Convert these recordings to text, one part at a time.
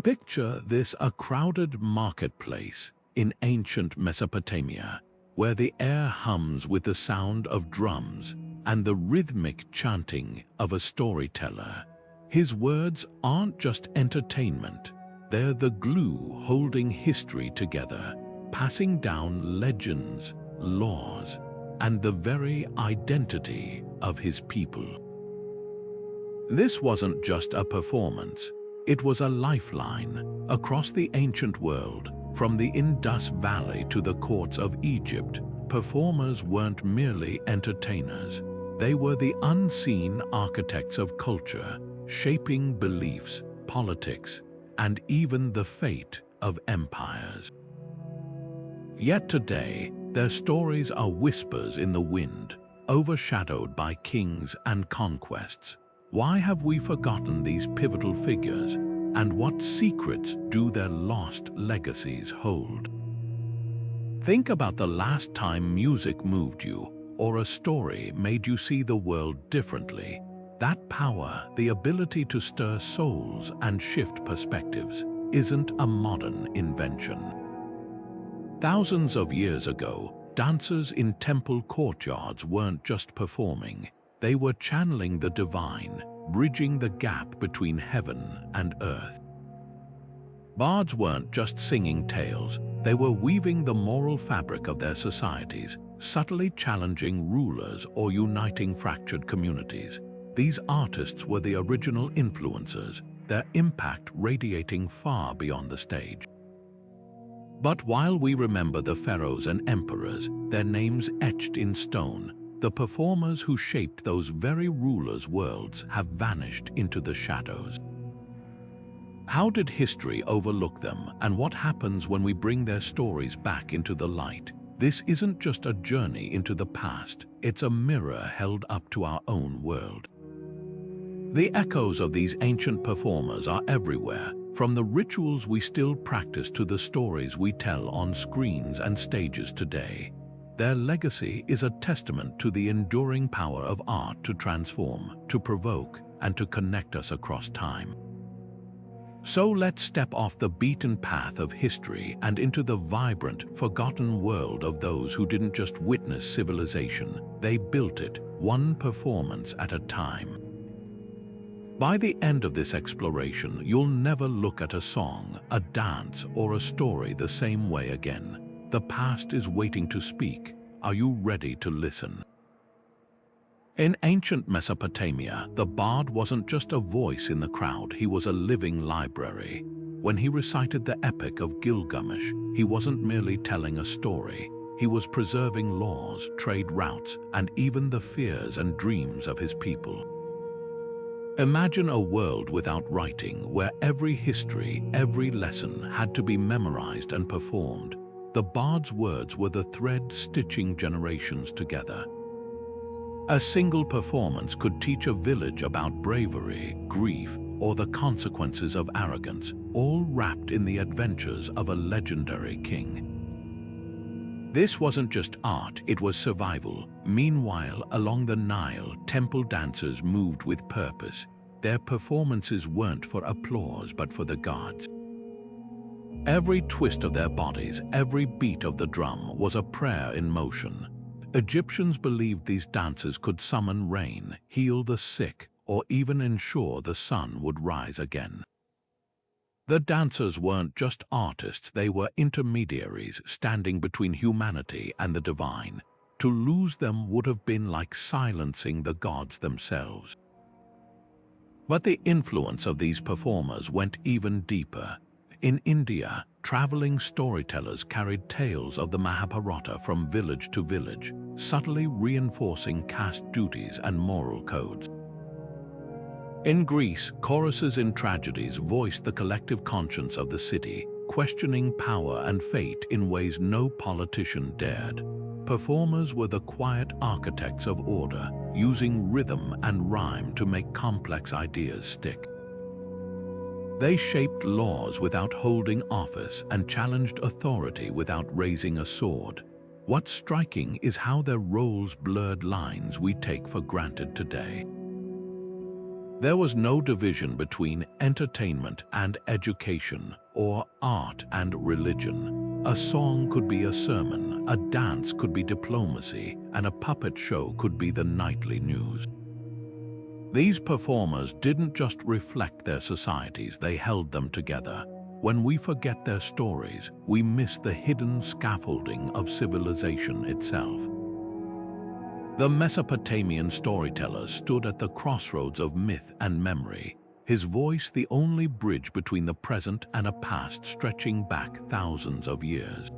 Picture this: a crowded marketplace in ancient Mesopotamia, where the air hums with the sound of drums and the rhythmic chanting of a storyteller. His words aren't just entertainment, they're the glue holding history together, passing down legends, laws, and the very identity of his people. This wasn't just a performance, it was a lifeline across the ancient world. From the Indus Valley to the courts of Egypt, performers weren't merely entertainers. They were the unseen architects of culture, shaping beliefs, politics, and even the fate of empires. Yet today, their stories are whispers in the wind, overshadowed by kings and conquests. Why have we forgotten these pivotal figures, and what secrets do their lost legacies hold? Think about the last time music moved you, or a story made you see the world differently. That power, the ability to stir souls and shift perspectives, isn't a modern invention. Thousands of years ago, dancers in temple courtyards weren't just performing, they were channeling the divine, bridging the gap between heaven and earth. Bards weren't just singing tales, they were weaving the moral fabric of their societies, subtly challenging rulers or uniting fractured communities. These artists were the original influencers, their impact radiating far beyond the stage. But while we remember the pharaohs and emperors, their names etched in stone, the performers who shaped those very rulers' worlds have vanished into the shadows. How did history overlook them, and what happens when we bring their stories back into the light? This isn't just a journey into the past, it's a mirror held up to our own world. The echoes of these ancient performers are everywhere, from the rituals we still practice to the stories we tell on screens and stages today. Their legacy is a testament to the enduring power of art to transform, to provoke, and to connect us across time. So let's step off the beaten path of history and into the vibrant, forgotten world of those who didn't just witness civilization, they built it, one performance at a time. By the end of this exploration, you'll never look at a song, a dance, or a story the same way again. The past is waiting to speak. Are you ready to listen? In ancient Mesopotamia, the bard wasn't just a voice in the crowd, he was a living library. When he recited the epic of Gilgamesh, he wasn't merely telling a story, he was preserving laws, trade routes, and even the fears and dreams of his people. Imagine a world without writing, where every history, every lesson had to be memorized and performed. The bard's words were the thread stitching generations together. A single performance could teach a village about bravery, grief, or the consequences of arrogance, all wrapped in the adventures of a legendary king. This wasn't just art, it was survival. Meanwhile, along the Nile, temple dancers moved with purpose. Their performances weren't for applause, but for the gods. Every twist of their bodies, every beat of the drum was a prayer in motion. Egyptians believed these dances could summon rain, heal the sick, or even ensure the sun would rise again. The dancers weren't just artists, they were intermediaries standing between humanity and the divine. To lose them would have been like silencing the gods themselves. But the influence of these performers went even deeper. In India, traveling storytellers carried tales of the Mahabharata from village to village, subtly reinforcing caste duties and moral codes. In Greece, choruses in tragedies voiced the collective conscience of the city, questioning power and fate in ways no politician dared. Performers were the quiet architects of order, using rhythm and rhyme to make complex ideas stick. They shaped laws without holding office and challenged authority without raising a sword. What's striking is how their roles blurred lines we take for granted today. There was no division between entertainment and education, or art and religion. A song could be a sermon, a dance could be diplomacy, and a puppet show could be the nightly news. These performers didn't just reflect their societies, they held them together. When we forget their stories, we miss the hidden scaffolding of civilization itself. The Mesopotamian storyteller stood at the crossroads of myth and memory, his voice the only bridge between the present and a past stretching back thousands of years.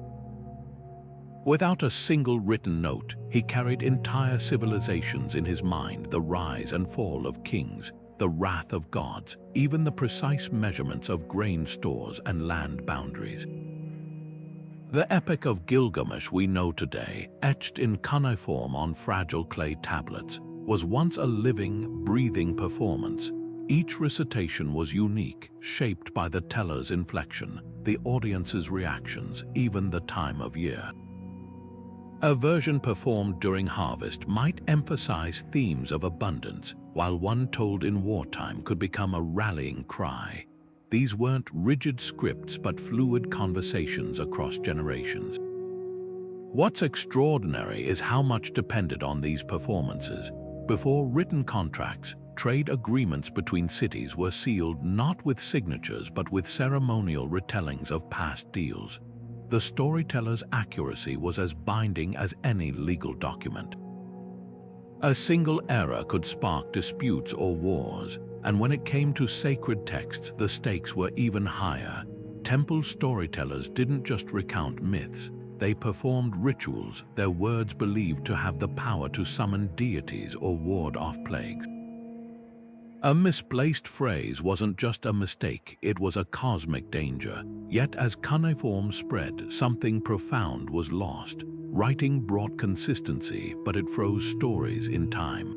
Without a single written note, he carried entire civilizations in his mind, the rise and fall of kings, the wrath of gods, even the precise measurements of grain stores and land boundaries. The Epic of Gilgamesh we know today, etched in cuneiform on fragile clay tablets, was once a living, breathing performance. Each recitation was unique, shaped by the teller's inflection, the audience's reactions, even the time of year. A version performed during harvest might emphasize themes of abundance, while one told in wartime could become a rallying cry. These weren't rigid scripts but fluid conversations across generations. What's extraordinary is how much depended on these performances. Before written contracts, trade agreements between cities were sealed not with signatures but with ceremonial retellings of past deals. The storyteller's accuracy was as binding as any legal document. A single error could spark disputes or wars, and when it came to sacred texts, the stakes were even higher. Temple storytellers didn't just recount myths, they performed rituals, their words believed to have the power to summon deities or ward off plagues. A misplaced phrase wasn't just a mistake, it was a cosmic danger. Yet as cuneiform spread, something profound was lost. Writing brought consistency, but it froze stories in time.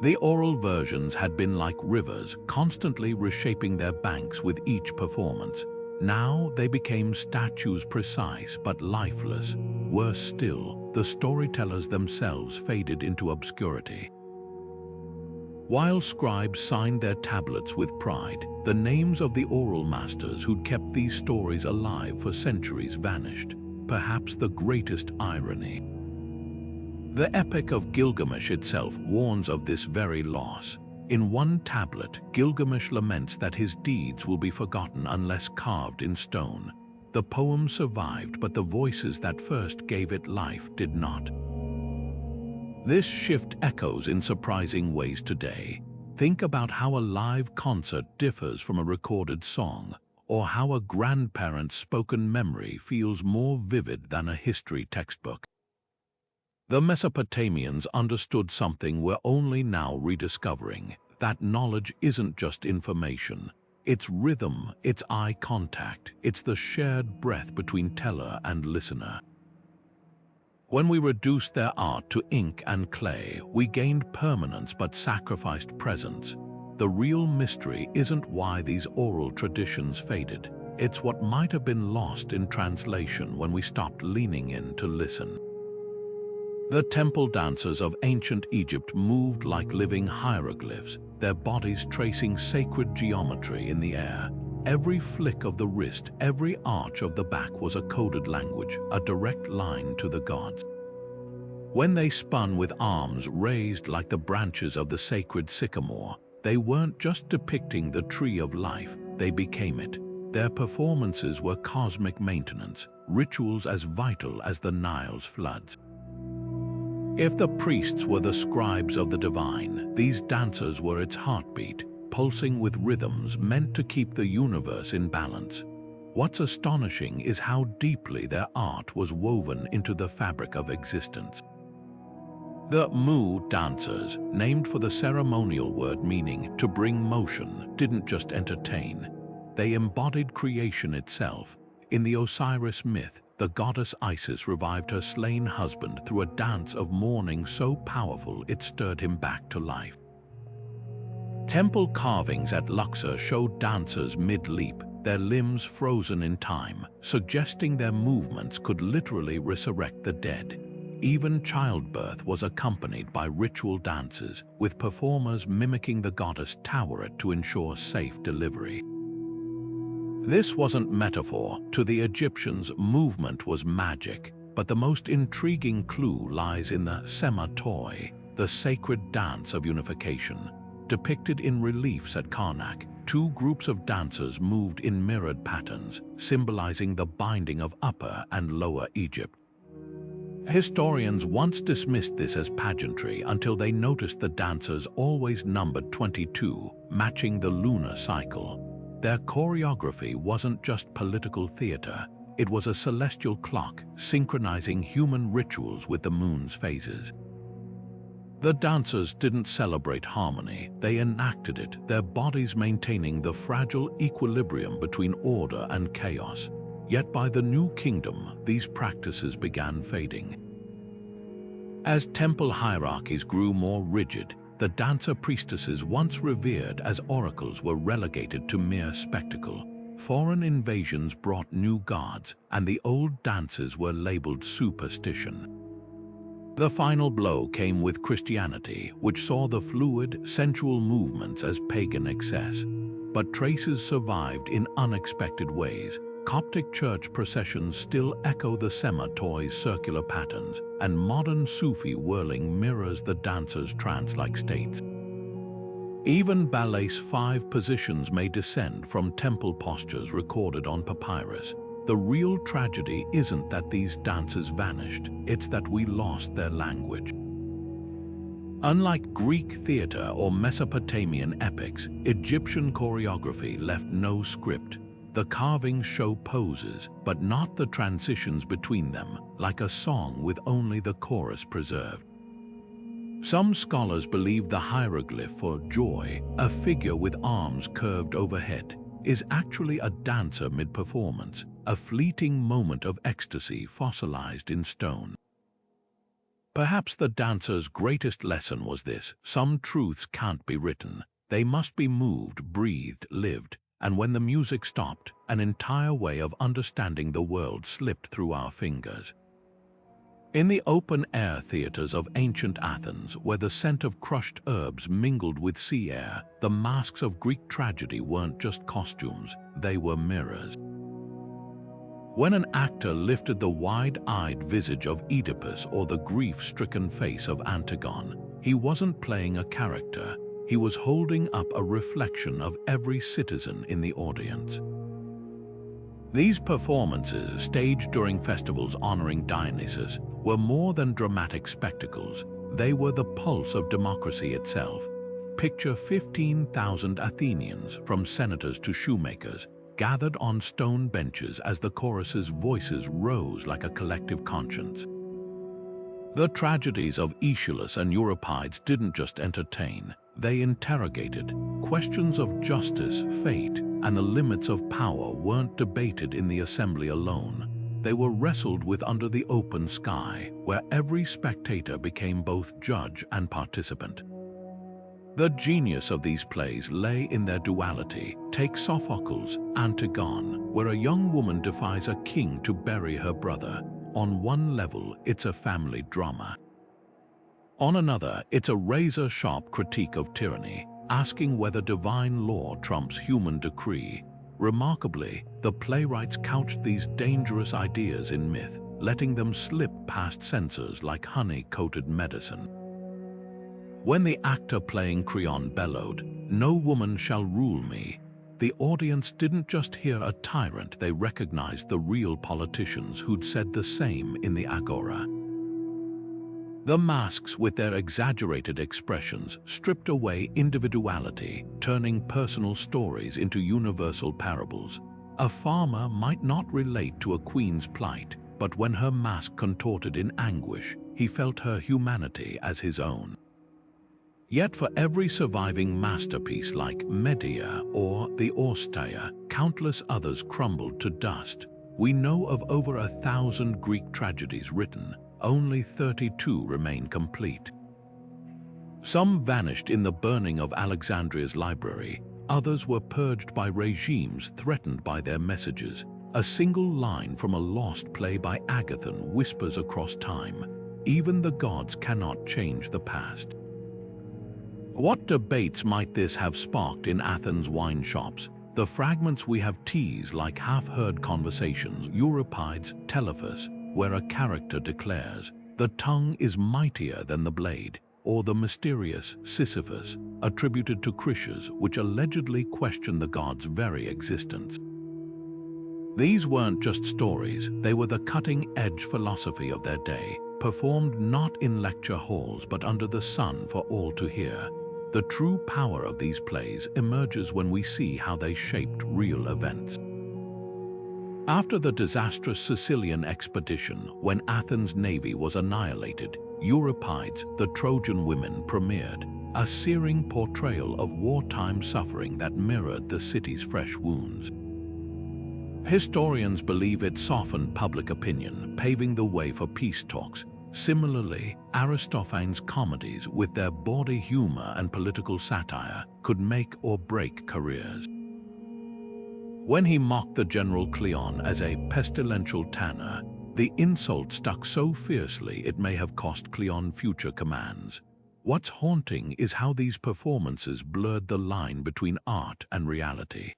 The oral versions had been like rivers, constantly reshaping their banks with each performance. Now they became statues, precise but lifeless. Worse still, the storytellers themselves faded into obscurity. While scribes signed their tablets with pride, the names of the oral masters who'd kept these stories alive for centuries vanished. Perhaps the greatest irony. The Epic of Gilgamesh itself warns of this very loss. In one tablet, Gilgamesh laments that his deeds will be forgotten unless carved in stone. The poem survived, but the voices that first gave it life did not. This shift echoes in surprising ways today. Think about how a live concert differs from a recorded song, or how a grandparent's spoken memory feels more vivid than a history textbook. The Mesopotamians understood something we're only now rediscovering. That knowledge isn't just information. It's rhythm, it's eye contact, it's the shared breath between teller and listener. When we reduced their art to ink and clay, we gained permanence but sacrificed presence. The real mystery isn't why these oral traditions faded. It's what might have been lost in translation when we stopped leaning in to listen. The temple dancers of ancient Egypt moved like living hieroglyphs, their bodies tracing sacred geometry in the air. Every flick of the wrist, every arch of the back was a coded language, a direct line to the gods. When they spun with arms raised like the branches of the sacred sycamore, they weren't just depicting the tree of life, they became it. Their performances were cosmic maintenance, rituals as vital as the Nile's floods. If the priests were the scribes of the divine, these dancers were its heartbeat, pulsing with rhythms meant to keep the universe in balance. What's astonishing is how deeply their art was woven into the fabric of existence. The Mu dancers, named for the ceremonial word meaning to bring motion, didn't just entertain. They embodied creation itself. In the Osiris myth, the goddess Isis revived her slain husband through a dance of mourning so powerful it stirred him back to life. Temple carvings at Luxor showed dancers mid-leap, their limbs frozen in time, suggesting their movements could literally resurrect the dead. Even childbirth was accompanied by ritual dances, with performers mimicking the goddess Taweret to ensure safe delivery. This wasn't metaphor. To the Egyptians, movement was magic, but the most intriguing clue lies in the Sema-toi, the sacred dance of unification. Depicted in reliefs at Karnak, two groups of dancers moved in mirrored patterns, symbolizing the binding of Upper and Lower Egypt. Historians once dismissed this as pageantry until they noticed the dancers always numbered 22, matching the lunar cycle. Their choreography wasn't just political theater, it was a celestial clock synchronizing human rituals with the moon's phases. The dancers didn't celebrate harmony, they enacted it, their bodies maintaining the fragile equilibrium between order and chaos. Yet by the New Kingdom, these practices began fading. As temple hierarchies grew more rigid, the dancer priestesses once revered as oracles were relegated to mere spectacle. Foreign invasions brought new gods, and the old dances were labeled superstition. The final blow came with Christianity, which saw the fluid, sensual movements as pagan excess. But traces survived in unexpected ways. Coptic church processions still echo the Sema-toi's circular patterns, and modern Sufi whirling mirrors the dancers' trance-like states. Even ballet's 5 positions may descend from temple postures recorded on papyrus. The real tragedy isn't that these dances vanished, it's that we lost their language. Unlike Greek theater or Mesopotamian epics, Egyptian choreography left no script. The carvings show poses, but not the transitions between them, like a song with only the chorus preserved. Some scholars believe the hieroglyph for joy, a figure with arms curved overhead, is actually a dancer mid-performance, a fleeting moment of ecstasy fossilized in stone. Perhaps the dancer's greatest lesson was this: some truths can't be written, they must be moved, breathed, lived. And when the music stopped, an entire way of understanding the world slipped through our fingers. In the open-air theaters of ancient Athens, where the scent of crushed herbs mingled with sea air, the masks of Greek tragedy weren't just costumes, they were mirrors. When an actor lifted the wide-eyed visage of Oedipus or the grief-stricken face of Antigone, he wasn't playing a character. He was holding up a reflection of every citizen in the audience. These performances, staged during festivals honoring Dionysus, were more than dramatic spectacles. They were the pulse of democracy itself. Picture 15,000 Athenians, from senators to shoemakers, gathered on stone benches as the chorus's voices rose like a collective conscience. The tragedies of Aeschylus and Euripides didn't just entertain, they interrogated. Questions of justice, fate, and the limits of power weren't debated in the assembly alone. They were wrestled with under the open sky, where every spectator became both judge and participant. The genius of these plays lay in their duality. Take Sophocles' Antigone, where a young woman defies a king to bury her brother. On one level, it's a family drama. On another, it's a razor-sharp critique of tyranny, asking whether divine law trumps human decree. Remarkably, the playwrights couched these dangerous ideas in myth, letting them slip past censors like honey-coated medicine. When the actor playing Creon bellowed, "No woman shall rule me," the audience didn't just hear a tyrant, they recognized the real politicians who'd said the same in the Agora. The masks, with their exaggerated expressions, stripped away individuality, turning personal stories into universal parables. A farmer might not relate to a queen's plight, but when her mask contorted in anguish, he felt her humanity as his own. Yet for every surviving masterpiece like Medea or the Orsteia, countless others crumbled to dust. We know of over 1,000 Greek tragedies written, only 32 remain complete. Some vanished in the burning of Alexandria's library, others were purged by regimes threatened by their messages. A single line from a lost play by Agathon whispers across time, even the gods cannot change the past. What debates might this have sparked in Athens' wine shops? The fragments we have teased like half-heard conversations, Euripides' Telephus, where a character declares, "The tongue is mightier than the blade," or the mysterious Sisyphus, attributed to Critias, which allegedly questioned the god's very existence. These weren't just stories, they were the cutting-edge philosophy of their day, performed not in lecture halls but under the sun for all to hear. The true power of these plays emerges when we see how they shaped real events. After the disastrous Sicilian expedition, when Athens' navy was annihilated, Euripides' The Trojan Women premiered, a searing portrayal of wartime suffering that mirrored the city's fresh wounds. Historians believe it softened public opinion, paving the way for peace talks. Similarly, Aristophanes' comedies, with their bawdy humor and political satire, could make or break careers. When he mocked the general Cleon as a pestilential tanner, the insult stuck so fiercely it may have cost Cleon future commands. What's haunting is how these performances blurred the line between art and reality.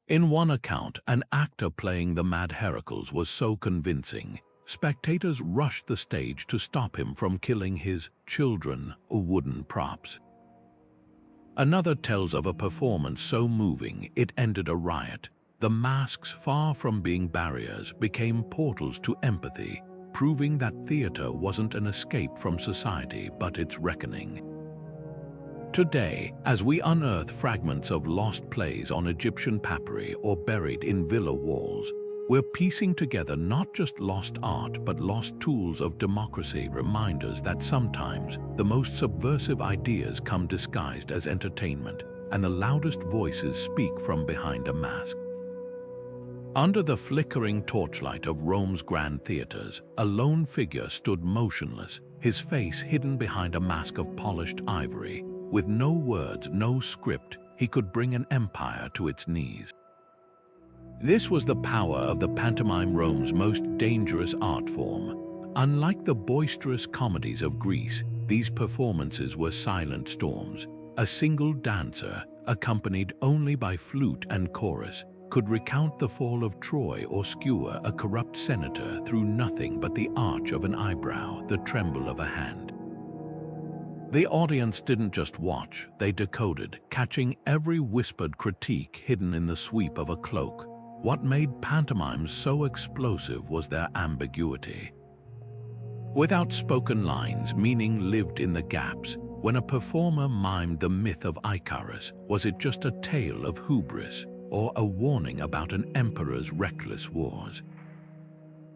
In one account, an actor playing the Mad Heracles was so convincing, spectators rushed the stage to stop him from killing his children or wooden props. Another tells of a performance so moving it ended a riot. The masks, far from being barriers, became portals to empathy, proving that theater wasn't an escape from society but its reckoning. Today, as we unearth fragments of lost plays on Egyptian papyri or buried in villa walls, we're piecing together not just lost art but lost tools of democracy, reminders that sometimes the most subversive ideas come disguised as entertainment, and the loudest voices speak from behind a mask. Under the flickering torchlight of Rome's grand theaters, a lone figure stood motionless, his face hidden behind a mask of polished ivory. With no words, no script, he could bring an empire to its knees. This was the power of the pantomime, Rome's most dangerous art form. Unlike the boisterous comedies of Greece, these performances were silent storms. A single dancer, accompanied only by flute and chorus, could recount the fall of Troy or skewer a corrupt senator through nothing but the arch of an eyebrow, the tremble of a hand. The audience didn't just watch, they decoded, catching every whispered critique hidden in the sweep of a cloak. What made pantomimes so explosive was their ambiguity. Without spoken lines, meaning lived in the gaps. When a performer mimed the myth of Icarus, was it just a tale of hubris or a warning about an emperor's reckless wars?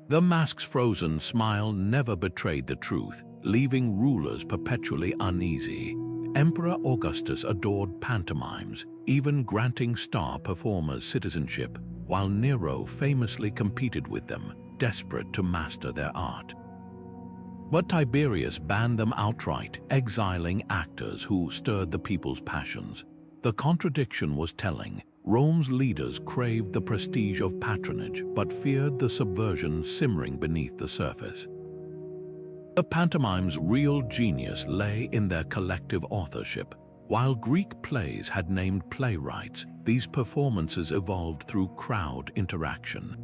The mask's frozen smile never betrayed the truth, leaving rulers perpetually uneasy. Emperor Augustus adored pantomimes, even granting star performers citizenship, while Nero famously competed with them, desperate to master their art. But Tiberius banned them outright, exiling actors who stirred the people's passions. The contradiction was telling. Rome's leaders craved the prestige of patronage, but feared the subversion simmering beneath the surface. The pantomime's real genius lay in their collective authorship. While Greek plays had named playwrights, these performances evolved through crowd interaction.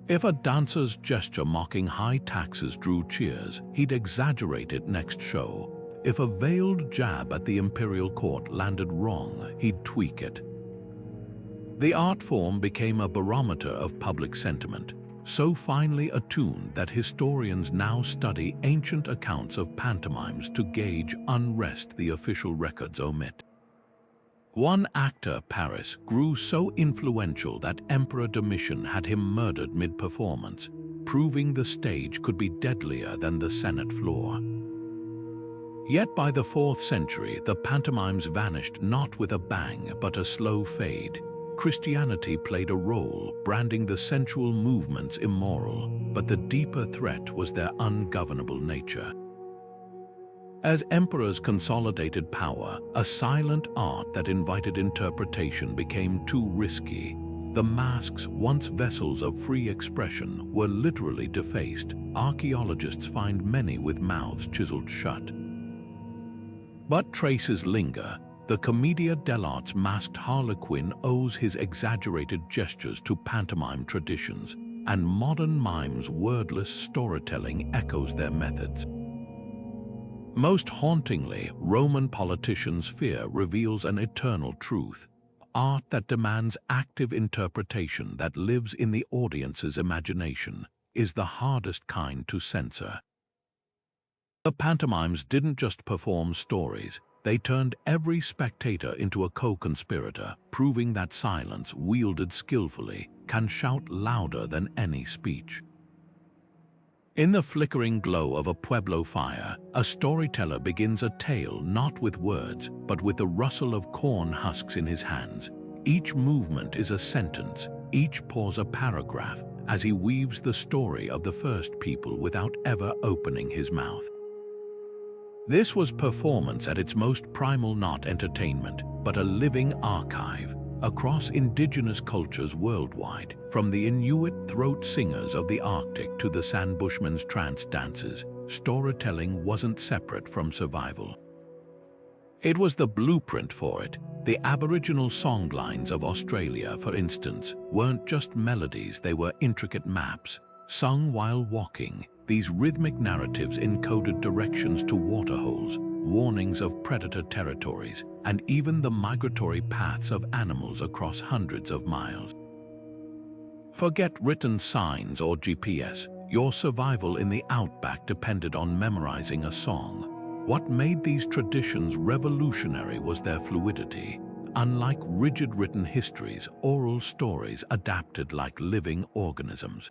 If a dancer's gesture mocking high taxes drew cheers, he'd exaggerate it next show. If a veiled jab at the imperial court landed wrong, he'd tweak it. The art form became a barometer of public sentiment, so finely attuned that historians now study ancient accounts of pantomimes to gauge unrest the official records omit. One actor, Paris, grew so influential that Emperor Domitian had him murdered mid-performance, proving the stage could be deadlier than the Senate floor. Yet by the 4th century, the pantomimes vanished not with a bang but a slow fade. Christianity played a role, branding the sensual movements immoral, but the deeper threat was their ungovernable nature. As emperors consolidated power, a silent art that invited interpretation became too risky. The masks, once vessels of free expression, were literally defaced. Archaeologists find many with mouths chiseled shut. But traces linger. The commedia dell'arte's masked harlequin owes his exaggerated gestures to pantomime traditions, and modern mime's wordless storytelling echoes their methods. Most hauntingly, Roman politicians' fear reveals an eternal truth. Art that demands active interpretation, that lives in the audience's imagination, is the hardest kind to censor. The pantomimes didn't just perform stories, they turned every spectator into a co-conspirator, proving that silence, wielded skillfully, can shout louder than any speech. In the flickering glow of a Pueblo fire, a storyteller begins a tale not with words, but with the rustle of corn husks in his hands. Each movement is a sentence, each pause a paragraph, as he weaves the story of the first people without ever opening his mouth. This was performance at its most primal, not entertainment, but a living archive. Across indigenous cultures worldwide, from the Inuit throat singers of the Arctic to the Sandbushmen's trance dances, storytelling wasn't separate from survival. It was the blueprint for it. The Aboriginal songlines of Australia, for instance, weren't just melodies, they were intricate maps. Sung while walking, these rhythmic narratives encoded directions to waterholes, warnings of predator territories, and even the migratory paths of animals across hundreds of miles. Forget written signs or GPS. Your survival in the outback depended on memorizing a song. What made these traditions revolutionary was their fluidity. Unlike rigid written histories, oral stories adapted like living organisms.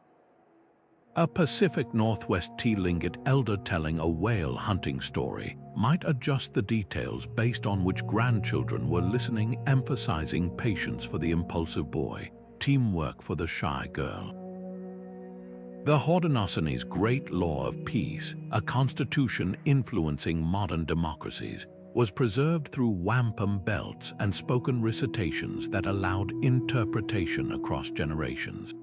A Pacific Northwest Tlingit elder telling a whale hunting story might adjust the details based on which grandchildren were listening, emphasizing patience for the impulsive boy, teamwork for the shy girl. The Haudenosaunee Great Law of Peace, a constitution influencing modern democracies, was preserved through wampum belts and spoken recitations that allowed interpretation across generations.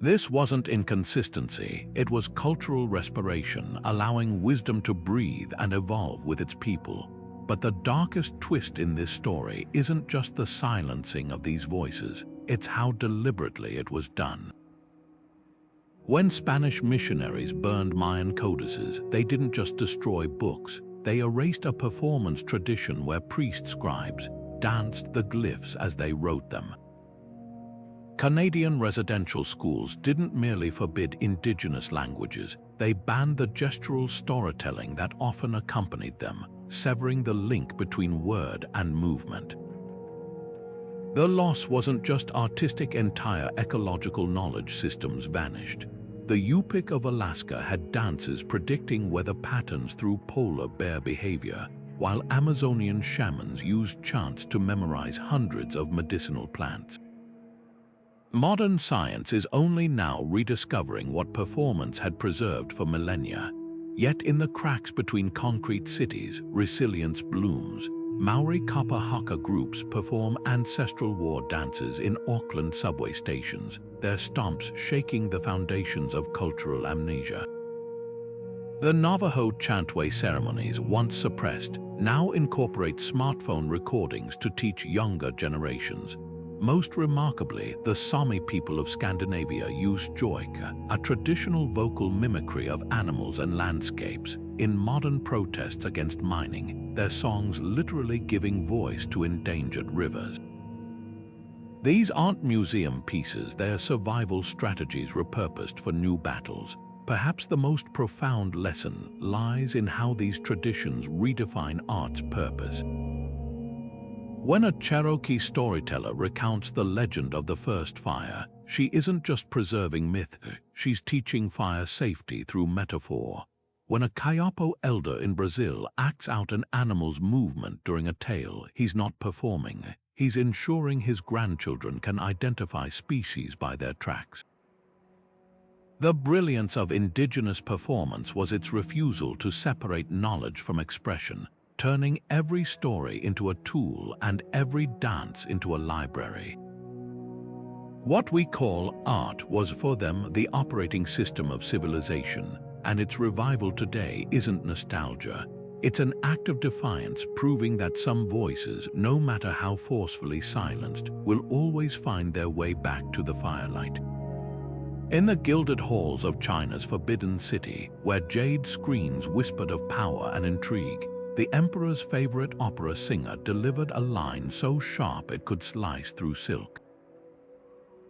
This wasn't inconsistency, it was cultural respiration, allowing wisdom to breathe and evolve with its people. But the darkest twist in this story isn't just the silencing of these voices, it's how deliberately it was done. When Spanish missionaries burned Mayan codices, they didn't just destroy books, they erased a performance tradition where priest scribes danced the glyphs as they wrote them. Canadian residential schools didn't merely forbid Indigenous languages, they banned the gestural storytelling that often accompanied them, severing the link between word and movement. The loss wasn't just artistic, entire ecological knowledge systems vanished. The Yupik of Alaska had dances predicting weather patterns through polar bear behavior, while Amazonian shamans used chants to memorize hundreds of medicinal plants. Modern science is only now rediscovering what performance had preserved for millennia. Yet in the cracks between concrete cities, resilience blooms. Maori kapa haka groups perform ancestral war dances in Auckland subway stations, their stomps shaking the foundations of cultural amnesia. The Navajo chantway ceremonies, once suppressed, now incorporate smartphone recordings to teach younger generations. Most remarkably, the Sami people of Scandinavia use joika, a traditional vocal mimicry of animals and landscapes, in modern protests against mining, their songs literally giving voice to endangered rivers. These aren't museum pieces, they're survival strategies repurposed for new battles. Perhaps the most profound lesson lies in how these traditions redefine art's purpose. When a Cherokee storyteller recounts the legend of the first fire, she isn't just preserving myth, she's teaching fire safety through metaphor. When a Kayapo elder in Brazil acts out an animal's movement during a tale, he's not performing, he's ensuring his grandchildren can identify species by their tracks. The brilliance of Indigenous performance was its refusal to separate knowledge from expression, turning every story into a tool and every dance into a library. What we call art was for them the operating system of civilization, and its revival today isn't nostalgia. It's an act of defiance, proving that some voices, no matter how forcefully silenced, will always find their way back to the firelight. In the gilded halls of China's Forbidden City, where jade screens whispered of power and intrigue, the emperor's favorite opera singer delivered a line so sharp it could slice through silk.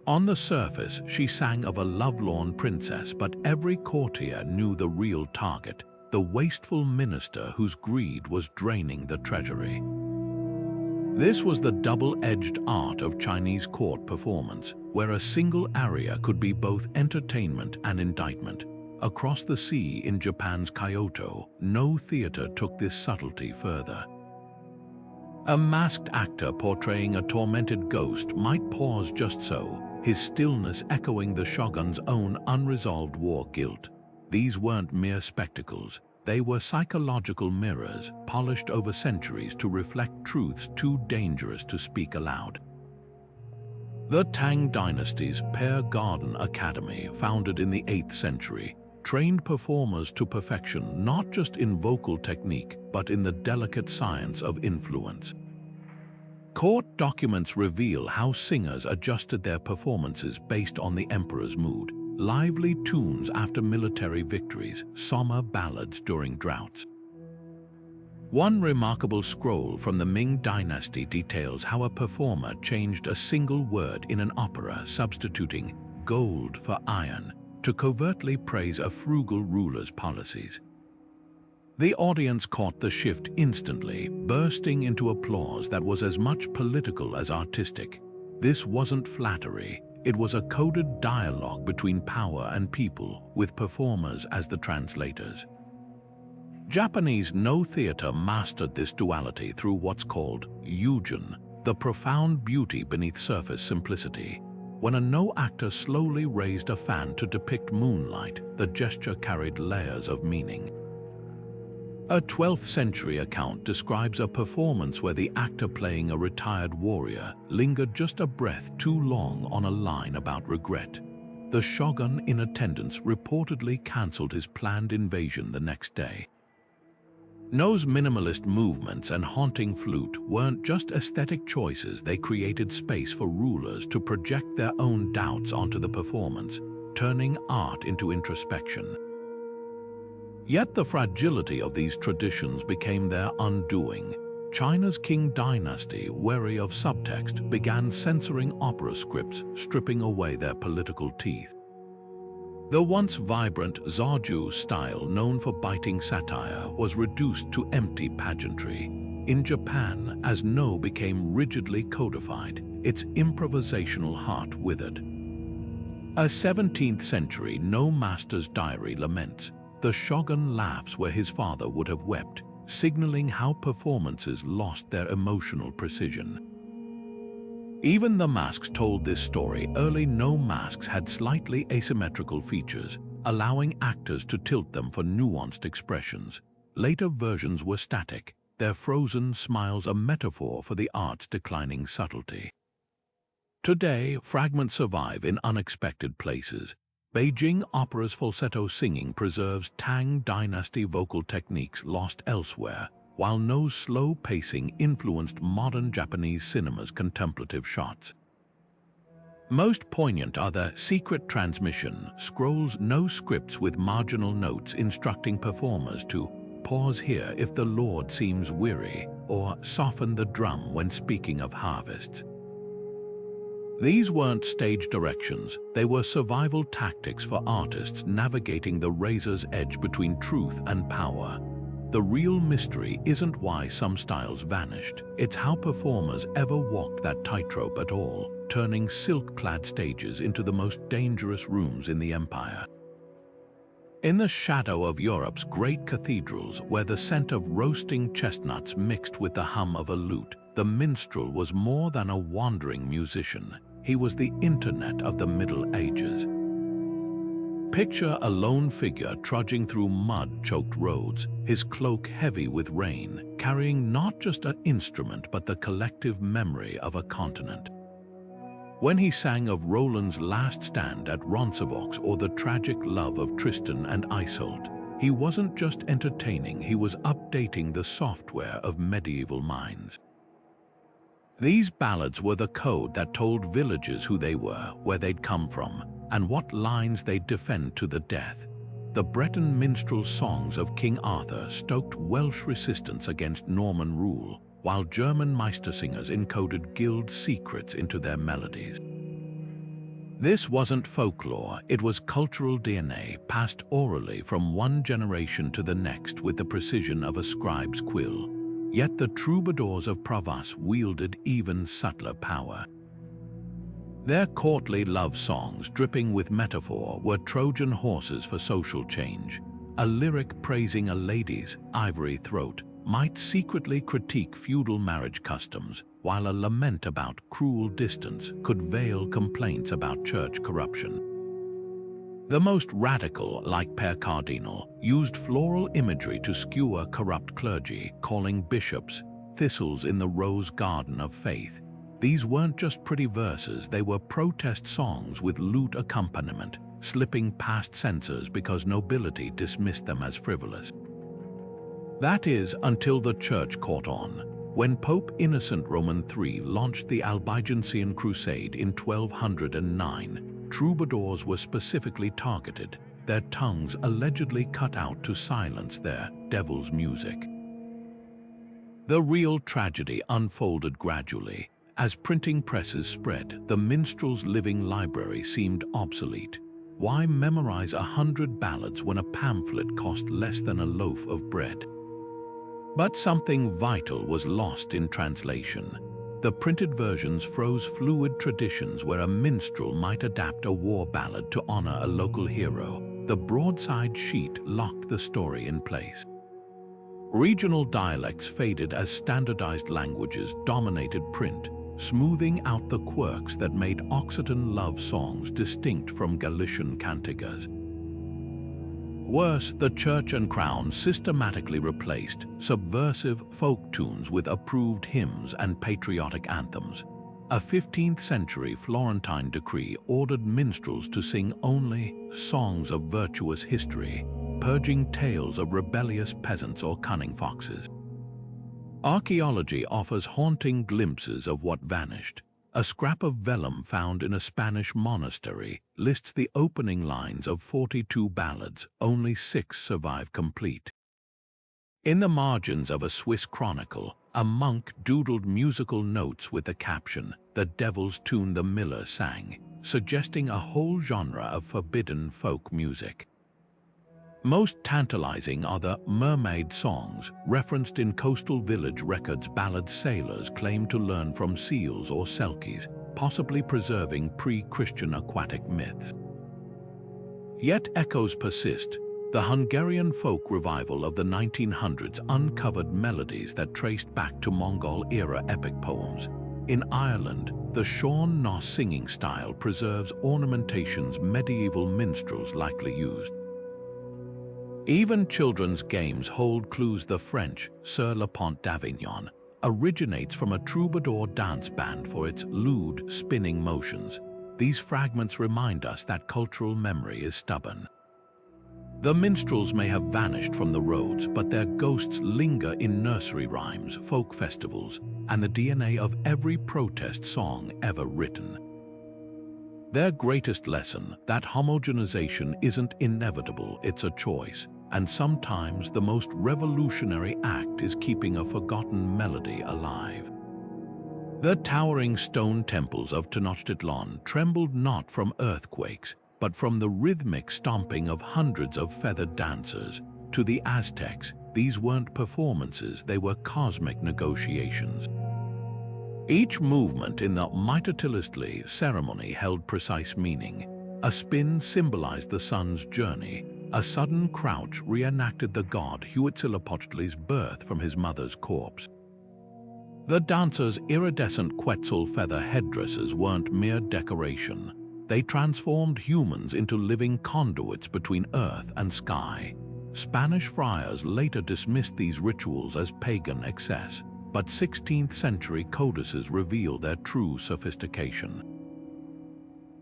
On the surface, she sang of a lovelorn princess, but every courtier knew the real target, the wasteful minister whose greed was draining the treasury. This was the double-edged art of Chinese court performance, where a single aria could be both entertainment and indictment. Across the sea in Japan's Kyoto, no theater took this subtlety further. A masked actor portraying a tormented ghost might pause just so, his stillness echoing the shogun's own unresolved war guilt. These weren't mere spectacles. They were psychological mirrors, polished over centuries to reflect truths too dangerous to speak aloud. The Tang dynasty's Pear Garden Academy, founded in the 8th century, trained performers to perfection not just in vocal technique, but in the delicate science of influence. Court documents reveal how singers adjusted their performances based on the emperor's mood. Lively tunes after military victories, somber ballads during droughts. One remarkable scroll from the Ming dynasty details how a performer changed a single word in an opera, substituting gold for iron, to covertly praise a frugal ruler's policies. The audience caught the shift instantly, bursting into applause that was as much political as artistic. This wasn't flattery. It was a coded dialogue between power and people, with performers as the translators. Japanese no theater mastered this duality through what's called Erosion, the profound beauty beneath surface simplicity. When a no actor slowly raised a fan to depict moonlight, the gesture carried layers of meaning. A 12th century account describes a performance where the actor playing a retired warrior lingered just a breath too long on a line about regret. The shogun in attendance reportedly cancelled his planned invasion the next day. No's minimalist movements and haunting flute weren't just aesthetic choices, they created space for rulers to project their own doubts onto the performance, turning art into introspection. Yet the fragility of these traditions became their undoing. China's Qing dynasty, wary of subtext, began censoring opera scripts, stripping away their political teeth. The once vibrant Zhaju style, known for biting satire, was reduced to empty pageantry. In Japan, as No became rigidly codified, its improvisational heart withered. A 17th century No master's diary laments, "The shogun laughs where his father would have wept," signaling how performances lost their emotional precision. Even the masks told this story. Early No masks had slightly asymmetrical features, allowing actors to tilt them for nuanced expressions. Later versions were static, their frozen smiles a metaphor for the art's declining subtlety. Today, fragments survive in unexpected places. Beijing Opera's falsetto singing preserves Tang dynasty vocal techniques lost elsewhere, while No's slow pacing influenced modern Japanese cinema's contemplative shots. Most poignant are the secret transmission scrolls, No scripts with marginal notes instructing performers to pause here if the Lord seems weary, or soften the drum when speaking of harvests. These weren't stage directions, they were survival tactics for artists navigating the razor's edge between truth and power. The real mystery isn't why some styles vanished, it's how performers ever walked that tightrope at all, turning silk-clad stages into the most dangerous rooms in the empire. In the shadow of Europe's great cathedrals, where the scent of roasting chestnuts mixed with the hum of a lute, the minstrel was more than a wandering musician. He was the internet of the Middle Ages. Picture a lone figure trudging through mud-choked roads, his cloak heavy with rain, carrying not just an instrument but the collective memory of a continent. When he sang of Roland's last stand at Roncesvalles or the tragic love of Tristan and Isolde, he wasn't just entertaining, he was updating the software of medieval minds. These ballads were the code that told villagers who they were, where they'd come from, and what lines they'd defend to the death. The Breton minstrel songs of King Arthur stoked Welsh resistance against Norman rule, while German Meistersingers encoded guild secrets into their melodies. This wasn't folklore, it was cultural DNA passed orally from one generation to the next with the precision of a scribe's quill. Yet the troubadours of Provence wielded even subtler power. Their courtly love songs, dripping with metaphor, were Trojan horses for social change. A lyric praising a lady's ivory throat might secretly critique feudal marriage customs, while a lament about cruel distance could veil complaints about church corruption. The most radical, like Père Cardinal, used floral imagery to skewer corrupt clergy, calling bishops thistles in the rose garden of faith. These weren't just pretty verses, they were protest songs with lute accompaniment, slipping past censors because nobility dismissed them as frivolous. That is, until the church caught on. When Pope Innocent Roman III launched the Albigensian Crusade in 1209, troubadours were specifically targeted, their tongues allegedly cut out to silence their devil's music. The real tragedy unfolded gradually. As printing presses spread, the minstrel's living library seemed obsolete. Why memorize 100 ballads when a pamphlet cost less than a loaf of bread? But something vital was lost in translation. The printed versions froze fluid traditions where a minstrel might adapt a war ballad to honor a local hero. The broadside sheet locked the story in place. Regional dialects faded as standardized languages dominated print, smoothing out the quirks that made Occitan love songs distinct from Galician cantigas. Worse, the church and crown systematically replaced subversive folk tunes with approved hymns and patriotic anthems. A 15th century Florentine decree ordered minstrels to sing only songs of virtuous history, purging tales of rebellious peasants or cunning foxes. Archaeology offers haunting glimpses of what vanished. A scrap of vellum found in a Spanish monastery lists the opening lines of 42 ballads, only 6 survive complete. In the margins of a Swiss chronicle, a monk doodled musical notes with the caption, "The devil's tune the miller sang," suggesting a whole genre of forbidden folk music. Most tantalizing are the mermaid songs, referenced in coastal village records. Ballad sailors claim to learn from seals or selkies, possibly preserving pre-Christian aquatic myths. Yet echoes persist. The Hungarian folk revival of the 1900s uncovered melodies that traced back to Mongol-era epic poems. In Ireland, the Sean Noss singing style preserves ornamentations medieval minstrels likely used. Even children's games hold clues. The French Sur le Pont d'Avignon originates from a troubadour dance band for its lewd, spinning motions. These fragments remind us that cultural memory is stubborn. The minstrels may have vanished from the roads, but their ghosts linger in nursery rhymes, folk festivals, and the DNA of every protest song ever written. Their greatest lesson, that homogenization isn't inevitable, it's a choice. And sometimes the most revolutionary act is keeping a forgotten melody alive. The towering stone temples of Tenochtitlan trembled not from earthquakes, but from the rhythmic stomping of hundreds of feathered dancers. To the Aztecs, these weren't performances, they were cosmic negotiations. Each movement in the Mitatilistli ceremony held precise meaning. A spin symbolized the sun's journey. A sudden crouch reenacted the god Huitzilopochtli's birth from his mother's corpse. The dancers' iridescent Quetzal feather headdresses weren't mere decoration. They transformed humans into living conduits between earth and sky. Spanish friars later dismissed these rituals as pagan excess, but 16th century codices reveal their true sophistication.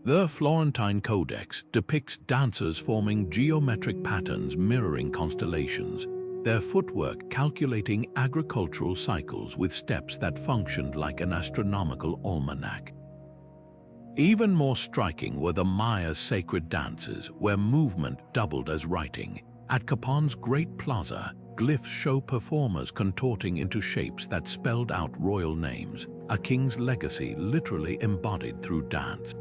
The Florentine Codex depicts dancers forming geometric patterns mirroring constellations, their footwork calculating agricultural cycles with steps that functioned like an astronomical almanac. Even more striking were the Maya's sacred dances, where movement doubled as writing. At Capon's Great Plaza, glyphs show performers contorting into shapes that spelled out royal names, a king's legacy literally embodied through dance.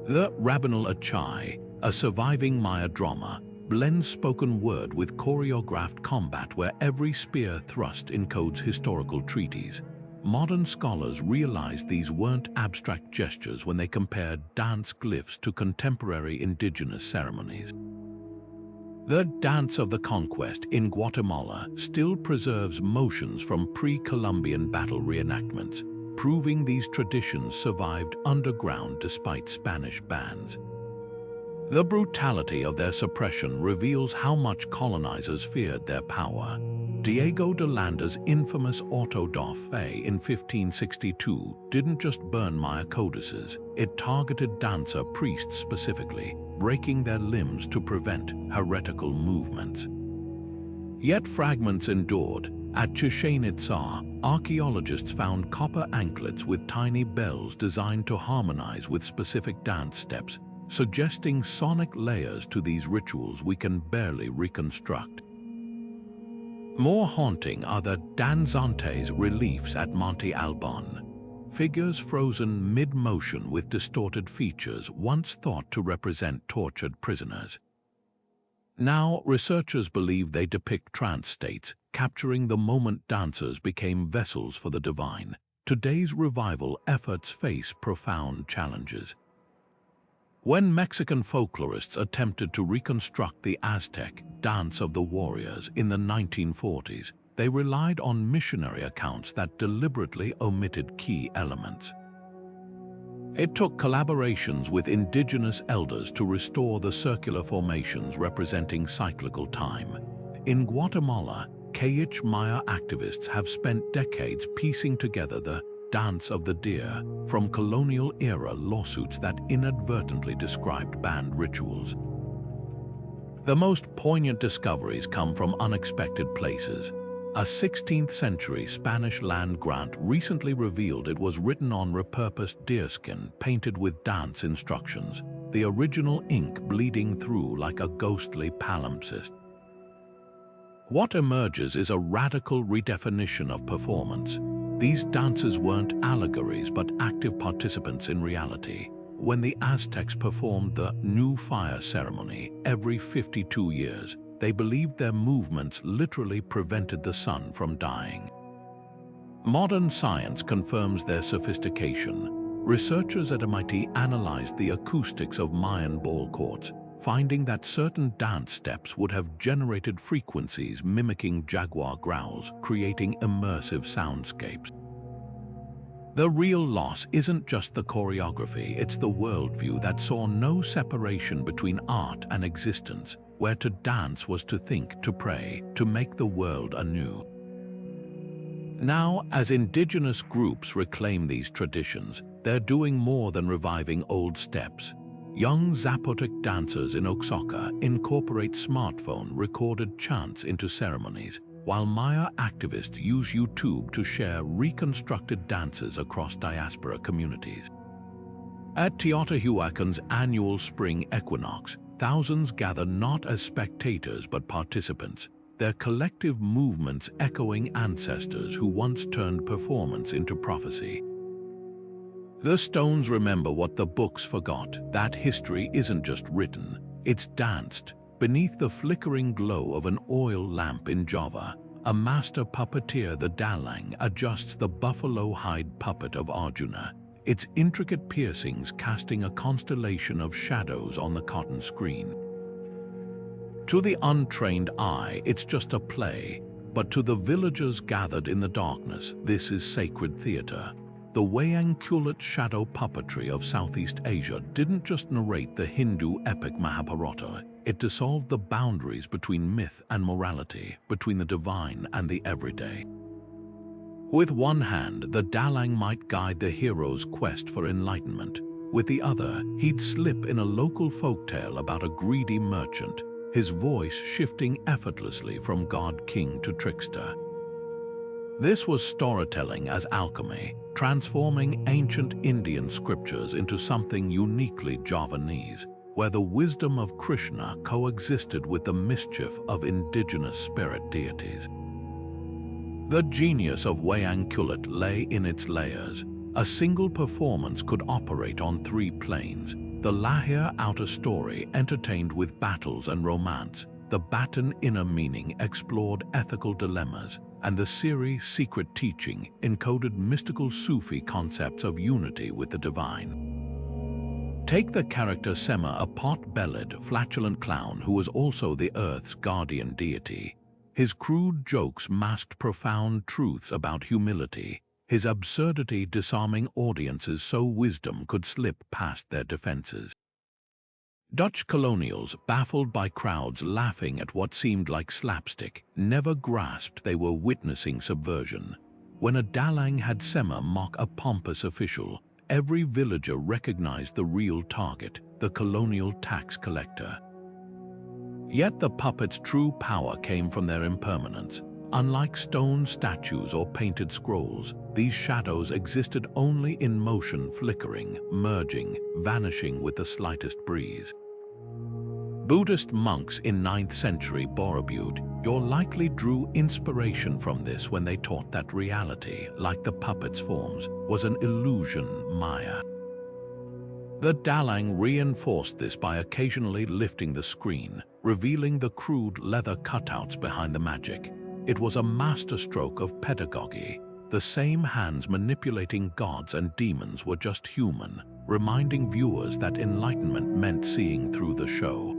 The Rabanal Achai, a surviving Maya drama, blends spoken word with choreographed combat where every spear thrust encodes historical treaties. Modern scholars realized these weren't abstract gestures when they compared dance glyphs to contemporary indigenous ceremonies. The Dance of the Conquest in Guatemala still preserves motions from pre-Columbian battle reenactments, proving these traditions survived underground despite Spanish bans. The brutality of their suppression reveals how much colonizers feared their power. Diego de Landa's infamous auto da fe in 1562 didn't just burn Maya codices, it targeted dancer priests specifically, breaking their limbs to prevent heretical movements. Yet fragments endured. At Chichen Itza, archaeologists found copper anklets with tiny bells designed to harmonize with specific dance steps, suggesting sonic layers to these rituals we can barely reconstruct. More haunting are the danzantes reliefs at Monte Alban, figures frozen mid-motion with distorted features once thought to represent tortured prisoners. Now, researchers believe they depict trance states, capturing the moment dancers became vessels for the divine. Today's revival efforts face profound challenges. When Mexican folklorists attempted to reconstruct the Aztec dance of the warriors in the 1940s, they relied on missionary accounts that deliberately omitted key elements. It took collaborations with indigenous elders to restore the circular formations representing cyclical time. In Guatemala, Kayich Maya activists have spent decades piecing together the Dance of the Deer from colonial-era lawsuits that inadvertently described banned rituals. The most poignant discoveries come from unexpected places. A 16th-century Spanish land grant recently revealed it was written on repurposed deerskin painted with dance instructions, the original ink bleeding through like a ghostly palimpsest. What emerges is a radical redefinition of performance. These dances weren't allegories but active participants in reality. When the Aztecs performed the New Fire ceremony every 52 years, they believed their movements literally prevented the sun from dying. Modern science confirms their sophistication. Researchers at MIT analyzed the acoustics of Mayan ball courts, finding that certain dance steps would have generated frequencies mimicking jaguar growls, creating immersive soundscapes. The real loss isn't just the choreography, it's the worldview that saw no separation between art and existence, where to dance was to think, to pray, to make the world anew. Now, as indigenous groups reclaim these traditions, they're doing more than reviving old steps. Young Zapotec dancers in Oaxaca incorporate smartphone-recorded chants into ceremonies, while Maya activists use YouTube to share reconstructed dances across diaspora communities. At Teotihuacan's annual spring equinox, thousands gather not as spectators but participants, their collective movements echoing ancestors who once turned performance into prophecy. The stones remember what the books forgot, that history isn't just written, it's danced. Beneath the flickering glow of an oil lamp in Java, a master puppeteer, the Dalang, adjusts the buffalo hide puppet of Arjuna, its intricate piercings casting a constellation of shadows on the cotton screen. To the untrained eye, it's just a play, but to the villagers gathered in the darkness, this is sacred theater. The Wayang shadow puppetry of Southeast Asia didn't just narrate the Hindu epic Mahabharata, it dissolved the boundaries between myth and morality, between the divine and the everyday. With one hand, the Dalang might guide the hero's quest for enlightenment. With the other, he'd slip in a local folktale about a greedy merchant, his voice shifting effortlessly from god-king to trickster. This was storytelling as alchemy, transforming ancient Indian scriptures into something uniquely Javanese, where the wisdom of Krishna coexisted with the mischief of indigenous spirit deities. The genius of wayang kulit lay in its layers. A single performance could operate on three planes. The Lahir outer story entertained with battles and romance, the Batan inner meaning explored ethical dilemmas, and the Siri secret teaching encoded mystical Sufi concepts of unity with the divine. Take the character Sema, a pot-bellied, flatulent clown who was also the Earth's guardian deity. His crude jokes masked profound truths about humility, his absurdity disarming audiences so wisdom could slip past their defenses. Dutch colonials, baffled by crowds laughing at what seemed like slapstick, never grasped they were witnessing subversion. When a Dalang had Sema mock a pompous official, every villager recognized the real target, the colonial tax collector. Yet the puppet's true power came from their impermanence. Unlike stone statues or painted scrolls, these shadows existed only in motion, flickering, merging, vanishing with the slightest breeze. Buddhist monks in 9th century Borobudur likely drew inspiration from this when they taught that reality, like the puppet's forms, was an illusion, Maya. The Dalang reinforced this by occasionally lifting the screen, revealing the crude leather cutouts behind the magic. It was a masterstroke of pedagogy. The same hands manipulating gods and demons were just human, reminding viewers that enlightenment meant seeing through the show.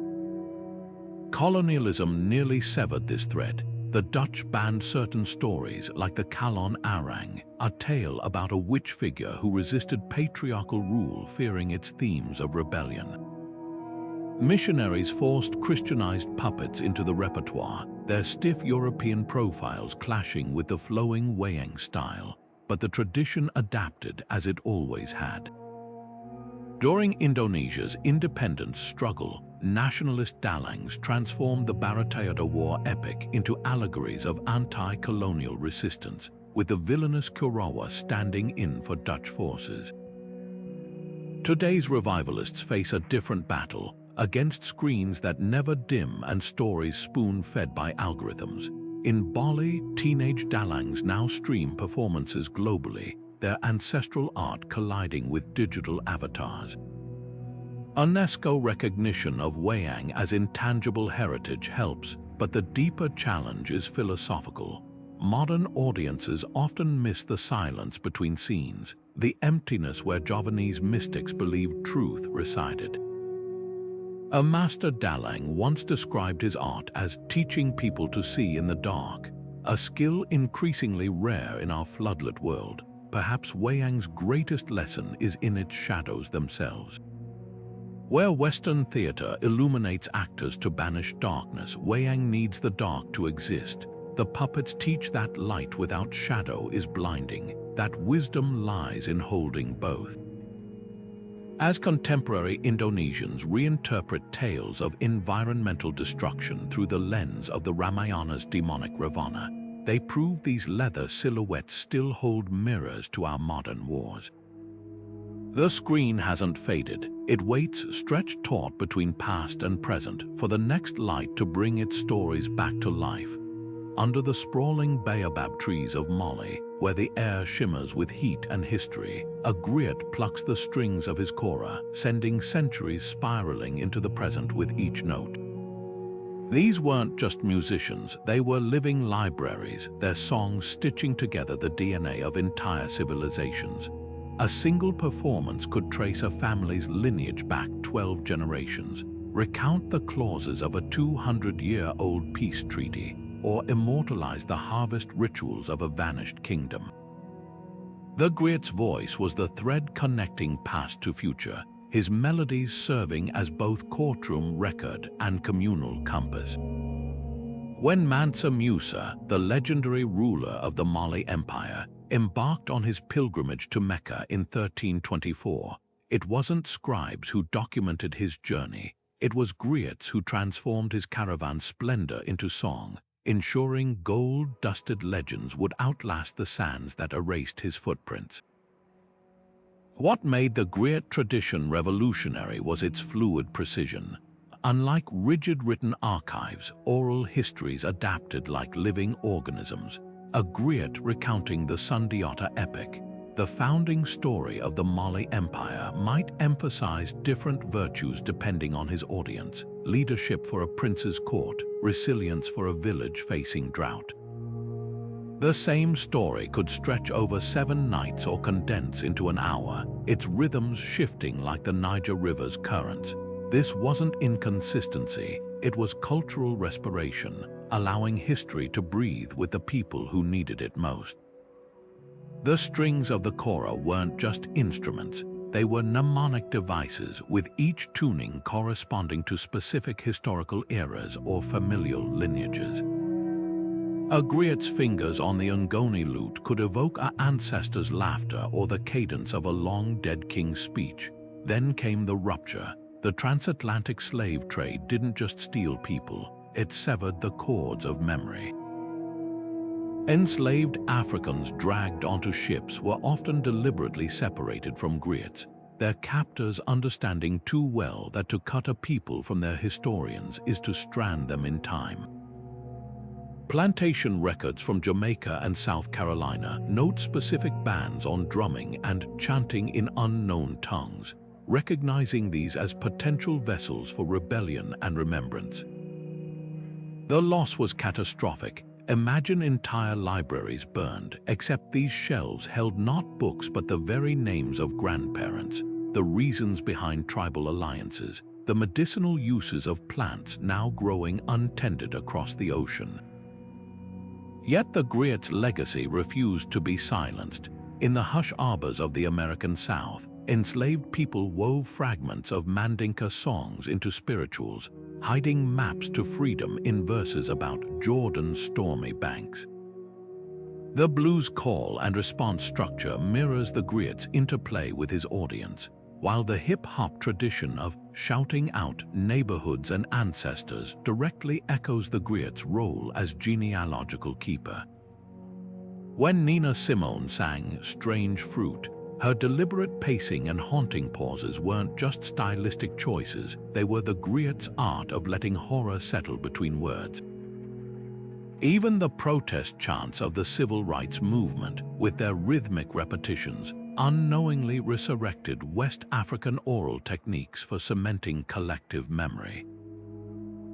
Colonialism nearly severed this thread. The Dutch banned certain stories, like the Kalon Arang, a tale about a witch figure who resisted patriarchal rule, fearing its themes of rebellion. Missionaries forced Christianized puppets into the repertoire, their stiff European profiles clashing with the flowing wayang style, but the tradition adapted as it always had. During Indonesia's independence struggle, nationalist Dalangs transformed the Baratayada War epic into allegories of anti-colonial resistance, with the villainous Kurawa standing in for Dutch forces. Today's revivalists face a different battle, against screens that never dim and stories spoon-fed by algorithms. In Bali, teenage Dalangs now stream performances globally, their ancestral art colliding with digital avatars. UNESCO recognition of wayang as intangible heritage helps, but the deeper challenge is philosophical. Modern audiences often miss the silence between scenes, the emptiness where Javanese mystics believed truth resided. A master Dalang once described his art as teaching people to see in the dark, a skill increasingly rare in our floodlit world. Perhaps wayang's greatest lesson is in its shadows themselves. Where Western theater illuminates actors to banish darkness, wayang needs the dark to exist. The puppets teach that light without shadow is blinding, that wisdom lies in holding both. As contemporary Indonesians reinterpret tales of environmental destruction through the lens of the Ramayana's demonic Ravana, they prove these leather silhouettes still hold mirrors to our modern wars. The screen hasn't faded. It waits, stretched taut between past and present, for the next light to bring its stories back to life. Under the sprawling baobab trees of Mali, where the air shimmers with heat and history, a griot plucks the strings of his kora, sending centuries spiraling into the present with each note. These weren't just musicians, they were living libraries, their songs stitching together the DNA of entire civilizations. A single performance could trace a family's lineage back 12 generations, recount the clauses of a 200-year-old peace treaty, or immortalize the harvest rituals of a vanished kingdom. The griot's voice was the thread connecting past to future, his melodies serving as both courtroom record and communal compass. When Mansa Musa, the legendary ruler of the Mali Empire, embarked on his pilgrimage to Mecca in 1324, It wasn't scribes who documented his journey. It was griots who transformed his caravan's splendor into song, ensuring gold-dusted legends would outlast the sands that erased his footprints. What made the griot tradition revolutionary was its fluid precision. Unlike rigid written archives, oral histories adapted like living organisms. A griot recounting the Sundiata epic, the founding story of the Mali Empire, might emphasize different virtues depending on his audience: leadership for a prince's court, resilience for a village facing drought. The same story could stretch over 7 nights or condense into an hour, its rhythms shifting like the Niger River's currents. This wasn't inconsistency, it was cultural respiration, allowing history to breathe with the people who needed it most. The strings of the kora weren't just instruments, they were mnemonic devices, with each tuning corresponding to specific historical eras or familial lineages. A griot's fingers on the Ngoni lute could evoke our ancestors' laughter or the cadence of a long-dead king's speech. Then came the rupture. The transatlantic slave trade didn't just steal people, it severed the cords of memory. Enslaved Africans dragged onto ships were often deliberately separated from griots, their captors understanding too well that to cut a people from their historians is to strand them in time. Plantation records from Jamaica and South Carolina note specific bans on drumming and chanting in unknown tongues, recognizing these as potential vessels for rebellion and remembrance. The loss was catastrophic. Imagine entire libraries burned, except these shelves held not books but the very names of grandparents, the reasons behind tribal alliances, the medicinal uses of plants now growing untended across the ocean. Yet the griot's legacy refused to be silenced. In the hush arbors of the American South, enslaved people wove fragments of Mandinka songs into spirituals, hiding maps to freedom in verses about Jordan's stormy banks. The blues call and response structure mirrors the griot's interplay with his audience, while the hip-hop tradition of shouting out neighborhoods and ancestors directly echoes the griot's role as genealogical keeper. When Nina Simone sang "Strange Fruit," her deliberate pacing and haunting pauses weren't just stylistic choices, they were the griot's art of letting horror settle between words. Even the protest chants of the civil rights movement, with their rhythmic repetitions, unknowingly resurrected West African oral techniques for cementing collective memory.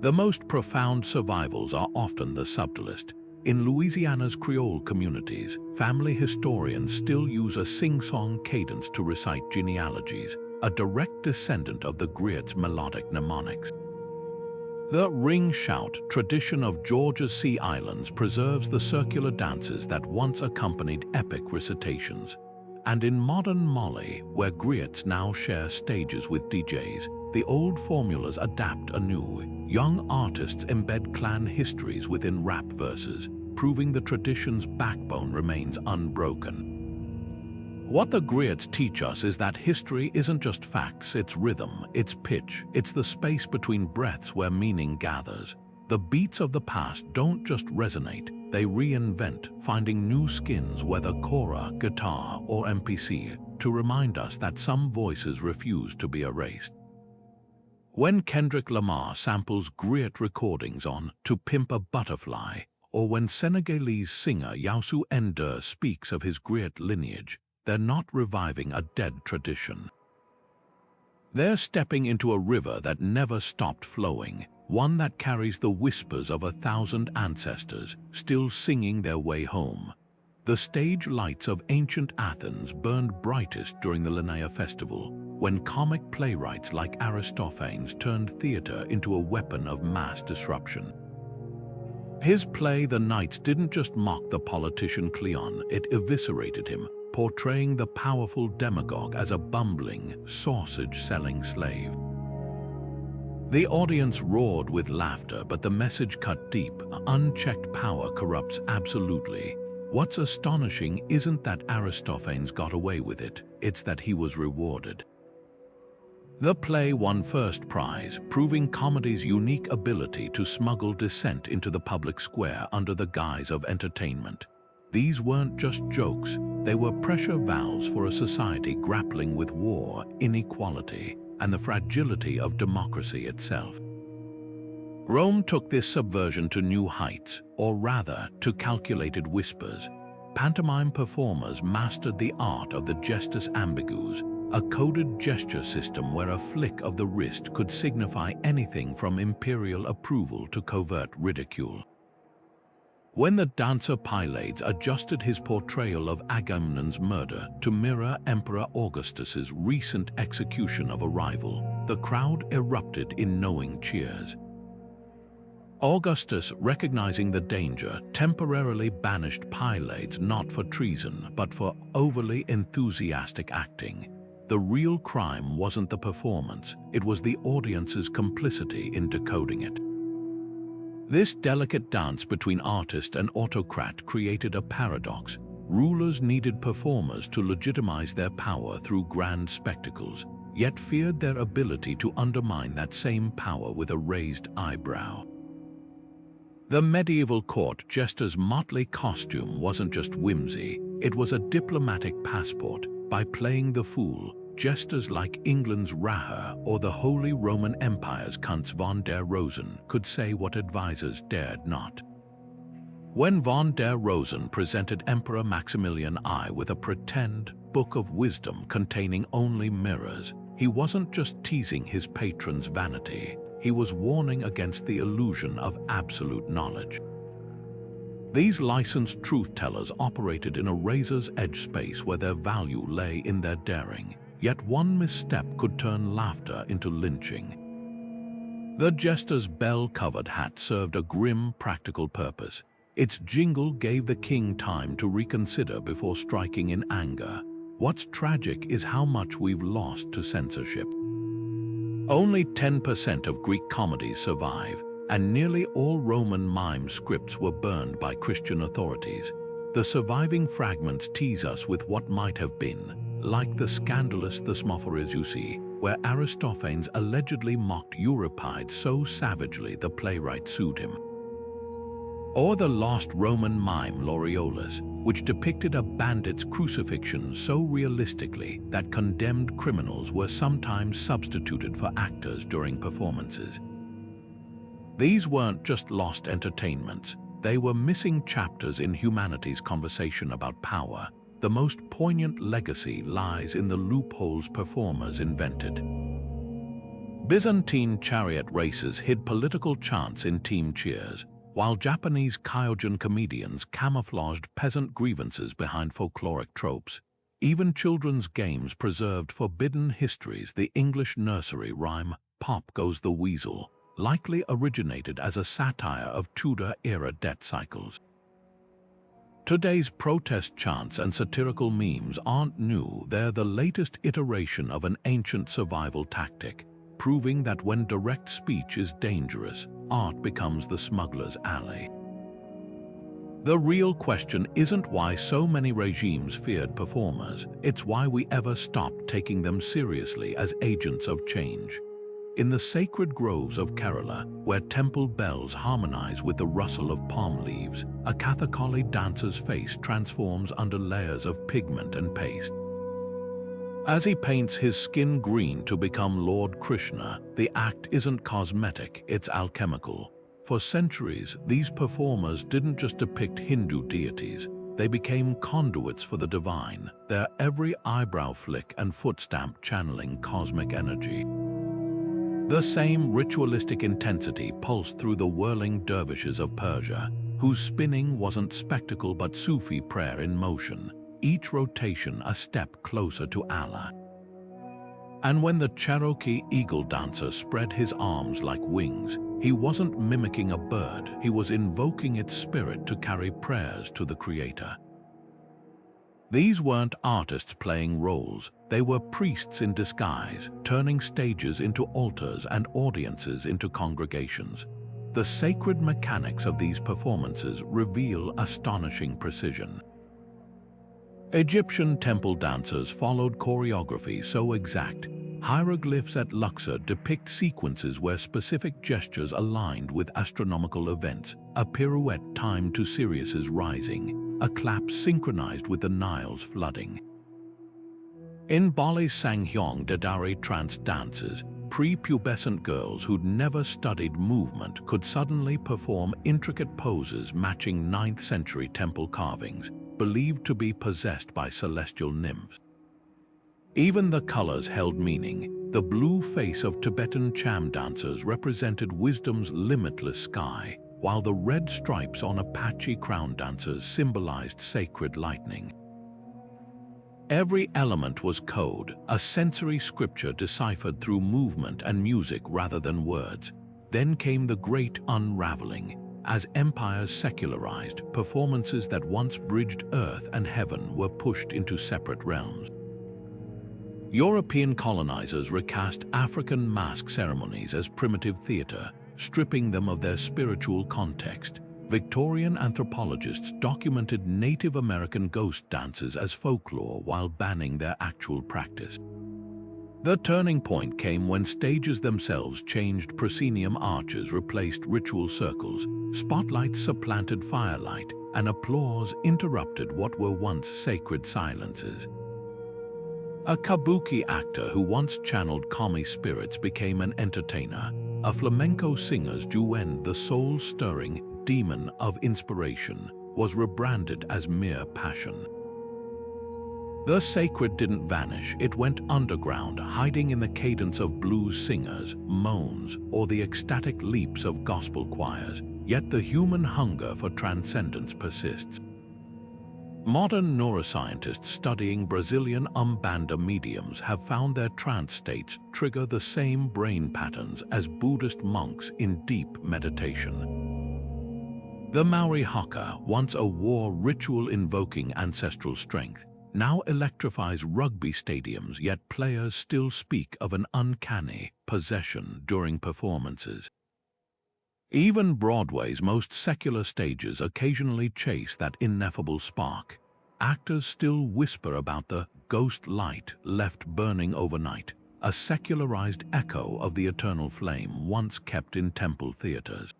The most profound survivals are often the subtlest. In Louisiana's Creole communities, family historians still use a sing-song cadence to recite genealogies, a direct descendant of the griot's melodic mnemonics. The ring shout tradition of Georgia's Sea Islands preserves the circular dances that once accompanied epic recitations. And in modern Mali, where griots now share stages with DJs, the old formulas adapt anew. Young artists embed clan histories within rap verses, proving the tradition's backbone remains unbroken. What the griots teach us is that history isn't just facts, it's rhythm, it's pitch, it's the space between breaths where meaning gathers. The beats of the past don't just resonate, they reinvent, finding new skins, whether kora, guitar, or MPC, to remind us that some voices refuse to be erased. When Kendrick Lamar samples griot recordings on "To Pimp a Butterfly," or when Senegalese singer Youssou N'Dour speaks of his griot lineage, they're not reviving a dead tradition. They're stepping into a river that never stopped flowing, one that carries the whispers of 1,000 ancestors, still singing their way home. The stage lights of ancient Athens burned brightest during the Lenaea festival, when comic playwrights like Aristophanes turned theater into a weapon of mass disruption. His play The Knights didn't just mock the politician Cleon, it eviscerated him, portraying the powerful demagogue as a bumbling, sausage-selling slave. The audience roared with laughter, but the message cut deep. Unchecked power corrupts absolutely. What's astonishing isn't that Aristophanes got away with it, it's that he was rewarded. The play won first prize, proving comedy's unique ability to smuggle dissent into the public square under the guise of entertainment. These weren't just jokes, they were pressure valves for a society grappling with war, inequality, and the fragility of democracy itself. Rome took this subversion to new heights, or rather, to calculated whispers. Pantomime performers mastered the art of the gestus ambiguus, a coded gesture system where a flick of the wrist could signify anything from imperial approval to covert ridicule. When the dancer Pylades adjusted his portrayal of Agamemnon's murder to mirror Emperor Augustus's recent execution of a rival, the crowd erupted in knowing cheers. Augustus, recognizing the danger, temporarily banished Pylades not for treason but for overly enthusiastic acting. The real crime wasn't the performance, it was the audience's complicity in decoding it. This delicate dance between artist and autocrat created a paradox. Rulers needed performers to legitimize their power through grand spectacles, yet feared their ability to undermine that same power with a raised eyebrow. The medieval court jester's motley costume wasn't just whimsy, it was a diplomatic passport. By playing the fool, jesters like England's Raher or the Holy Roman Empire's Kunz von der Rosen could say what advisors dared not. When von der Rosen presented Emperor Maximilian I with a pretend book of wisdom containing only mirrors, he wasn't just teasing his patron's vanity, he was warning against the illusion of absolute knowledge. These licensed truth-tellers operated in a razor's-edge space where their value lay in their daring, yet one misstep could turn laughter into lynching. The jester's bell-covered hat served a grim practical purpose. Its jingle gave the king time to reconsider before striking in anger. What's tragic is how much we've lost to censorship. Only 10% of Greek comedies survive, and nearly all Roman mime scripts were burned by Christian authorities. The surviving fragments tease us with what might have been, like the scandalous Thesmophoros, where Aristophanes allegedly mocked Euripides so savagely the playwright sued him. Or the lost Roman mime Laureolus, which depicted a bandit's crucifixion so realistically that condemned criminals were sometimes substituted for actors during performances. These weren't just lost entertainments, they were missing chapters in humanity's conversation about power. The most poignant legacy lies in the loopholes performers invented. Byzantine chariot races hid political chants in team cheers, while Japanese Kyogen comedians camouflaged peasant grievances behind folkloric tropes. Even children's games preserved forbidden histories. The English nursery rhyme, "Pop Goes the Weasel," likely originated as a satire of Tudor-era debt cycles. Today's protest chants and satirical memes aren't new, they're the latest iteration of an ancient survival tactic, proving that when direct speech is dangerous, art becomes the smuggler's ally. The real question isn't why so many regimes feared performers, it's why we ever stopped taking them seriously as agents of change. In the sacred groves of Kerala, where temple bells harmonize with the rustle of palm leaves, a Kathakali dancer's face transforms under layers of pigment and paste. As he paints his skin green to become Lord Krishna, the act isn't cosmetic, it's alchemical. For centuries, these performers didn't just depict Hindu deities, they became conduits for the divine, their every eyebrow flick and footstamp channeling cosmic energy. The same ritualistic intensity pulsed through the whirling dervishes of Persia, whose spinning wasn't spectacle but Sufi prayer in motion, each rotation a step closer to Allah. And when the Cherokee eagle dancer spread his arms like wings, he wasn't mimicking a bird, he was invoking its spirit to carry prayers to the Creator. These weren't artists playing roles, they were priests in disguise, turning stages into altars and audiences into congregations. The sacred mechanics of these performances reveal astonishing precision. Egyptian temple dancers followed choreography so exact, Hieroglyphs at Luxor depict sequences where specific gestures aligned with astronomical events, a pirouette timed to Sirius's rising, a clap synchronized with the Nile's flooding. In Bali's Sanghyong Dadari trance dances, prepubescent girls who'd never studied movement could suddenly perform intricate poses matching 9th century temple carvings, believed to be possessed by celestial nymphs. Even the colors held meaning. The blue face of Tibetan cham dancers represented wisdom's limitless sky, while the red stripes on Apache crown dancers symbolized sacred lightning. Every element was code, a sensory scripture deciphered through movement and music rather than words. Then came the great unraveling. As empires secularized, performances that once bridged earth and heaven were pushed into separate realms. European colonizers recast African mask ceremonies as primitive theater, stripping them of their spiritual context. Victorian anthropologists documented Native American ghost dances as folklore while banning their actual practice. The turning point came when stages themselves changed. Proscenium arches replaced ritual circles, spotlights supplanted firelight, and applause interrupted what were once sacred silences. A kabuki actor who once channeled kami spirits became an entertainer. A flamenco singer's duende, the soul-stirring demon of inspiration, was rebranded as mere passion. The sacred didn't vanish, it went underground, hiding in the cadence of blues singers, moans, or the ecstatic leaps of gospel choirs, yet the human hunger for transcendence persists. Modern neuroscientists studying Brazilian Umbanda mediums have found their trance states trigger the same brain patterns as Buddhist monks in deep meditation. The Maori haka, once a war ritual invoking ancestral strength, now electrifies rugby stadiums, yet players still speak of an uncanny possession during performances. Even Broadway's most secular stages occasionally chase that ineffable spark. Actors still whisper about the ghost light left burning overnight, a secularized echo of the eternal flame once kept in temple theaters.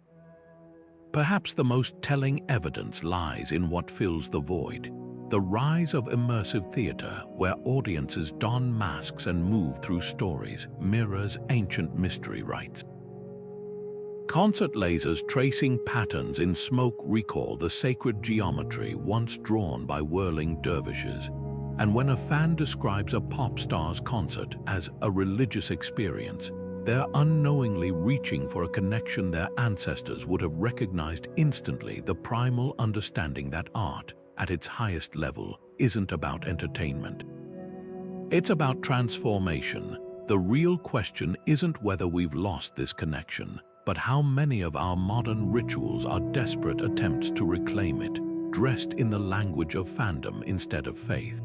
Perhaps the most telling evidence lies in what fills the void, the rise of immersive theater, where audiences don masks and move through stories, mirrors ancient mystery rites. Concert lasers tracing patterns in smoke recall the sacred geometry once drawn by whirling dervishes. And when a fan describes a pop star's concert as a religious experience, they're unknowingly reaching for a connection their ancestors would have recognized instantly, the primal understanding that art, at its highest level, isn't about entertainment. It's about transformation. The real question isn't whether we've lost this connection, but how many of our modern rituals are desperate attempts to reclaim it, dressed in the language of fandom instead of faith.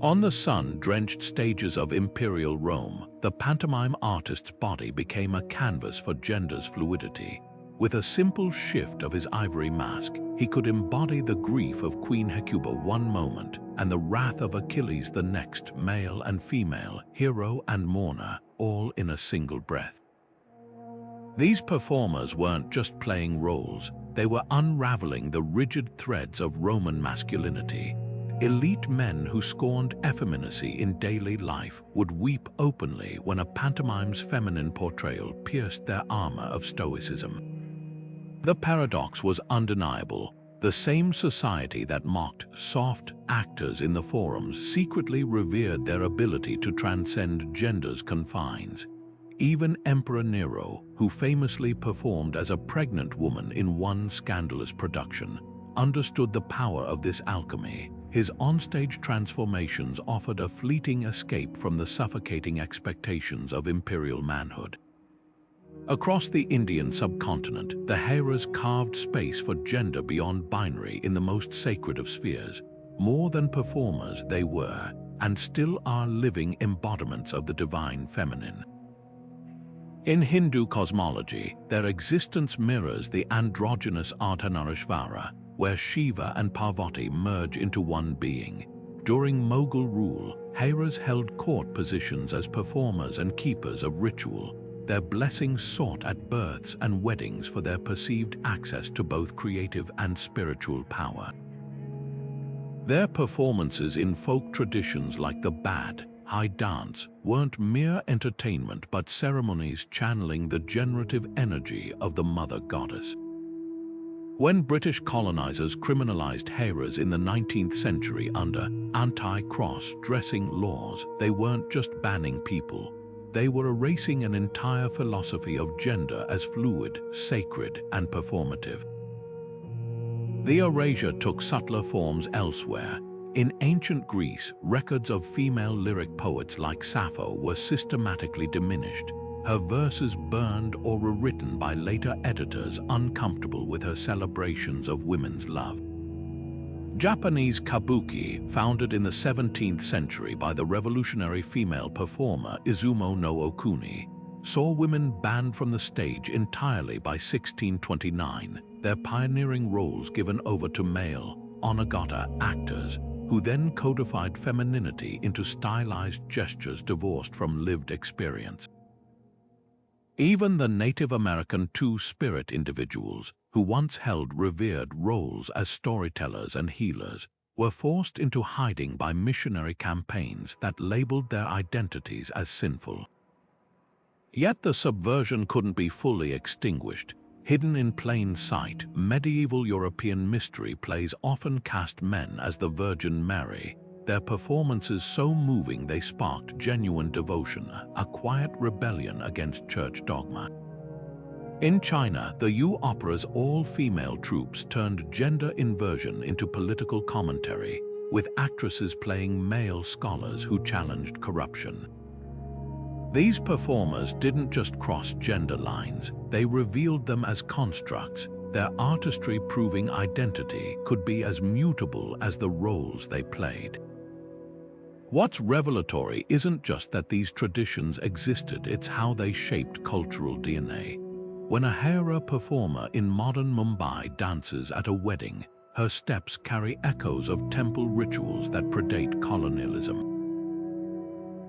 On the sun-drenched stages of imperial Rome, the pantomime artist's body became a canvas for gender's fluidity. With a simple shift of his ivory mask, he could embody the grief of Queen Hecuba one moment and the wrath of Achilles the next, male and female, hero and mourner, all in a single breath. These performers weren't just playing roles, they were unraveling the rigid threads of Roman masculinity. Elite men who scorned effeminacy in daily life would weep openly when a pantomime's feminine portrayal pierced their armor of stoicism. The paradox was undeniable. The same society that mocked soft actors in the forums secretly revered their ability to transcend gender's confines. Even Emperor Nero, who famously performed as a pregnant woman in one scandalous production, understood the power of this alchemy. His onstage transformations offered a fleeting escape from the suffocating expectations of imperial manhood. Across the Indian subcontinent, the Hairas carved space for gender beyond binary in the most sacred of spheres. More than performers, they were, and still are, living embodiments of the divine feminine. In Hindu cosmology, their existence mirrors the androgynous Ardhanarishvara, where Shiva and Parvati merge into one being. During Mughal rule, heiras held court positions as performers and keepers of ritual, their blessings sought at births and weddings for their perceived access to both creative and spiritual power. Their performances in folk traditions like the Bad, High dance weren't mere entertainment but ceremonies channeling the generative energy of the mother goddess. When British colonizers criminalized heiras in the 19th century under anti-cross-dressing laws, they weren't just banning people. They were erasing an entire philosophy of gender as fluid, sacred, and performative. The erasure took subtler forms elsewhere. In ancient Greece, records of female lyric poets like Sappho were systematically diminished, her verses burned or rewritten by later editors uncomfortable with her celebrations of women's love. Japanese kabuki, founded in the 17th century by the revolutionary female performer Izumo no Okuni, saw women banned from the stage entirely by 1629, their pioneering roles given over to male, onagata actors, who then codified femininity into stylized gestures divorced from lived experience. Even the Native American two-spirit individuals, who once held revered roles as storytellers and healers, were forced into hiding by missionary campaigns that labeled their identities as sinful. Yet the subversion couldn't be fully extinguished. Hidden in plain sight, medieval European mystery plays often cast men as the Virgin Mary, their performances so moving they sparked genuine devotion, a quiet rebellion against church dogma. In China, the Yu Opera's all-female troops turned gender inversion into political commentary, with actresses playing male scholars who challenged corruption. These performers didn't just cross gender lines, they revealed them as constructs, their artistry proving identity could be as mutable as the roles they played. What's revelatory isn't just that these traditions existed, it's how they shaped cultural DNA. When a Haira performer in modern Mumbai dances at a wedding, her steps carry echoes of temple rituals that predate colonialism.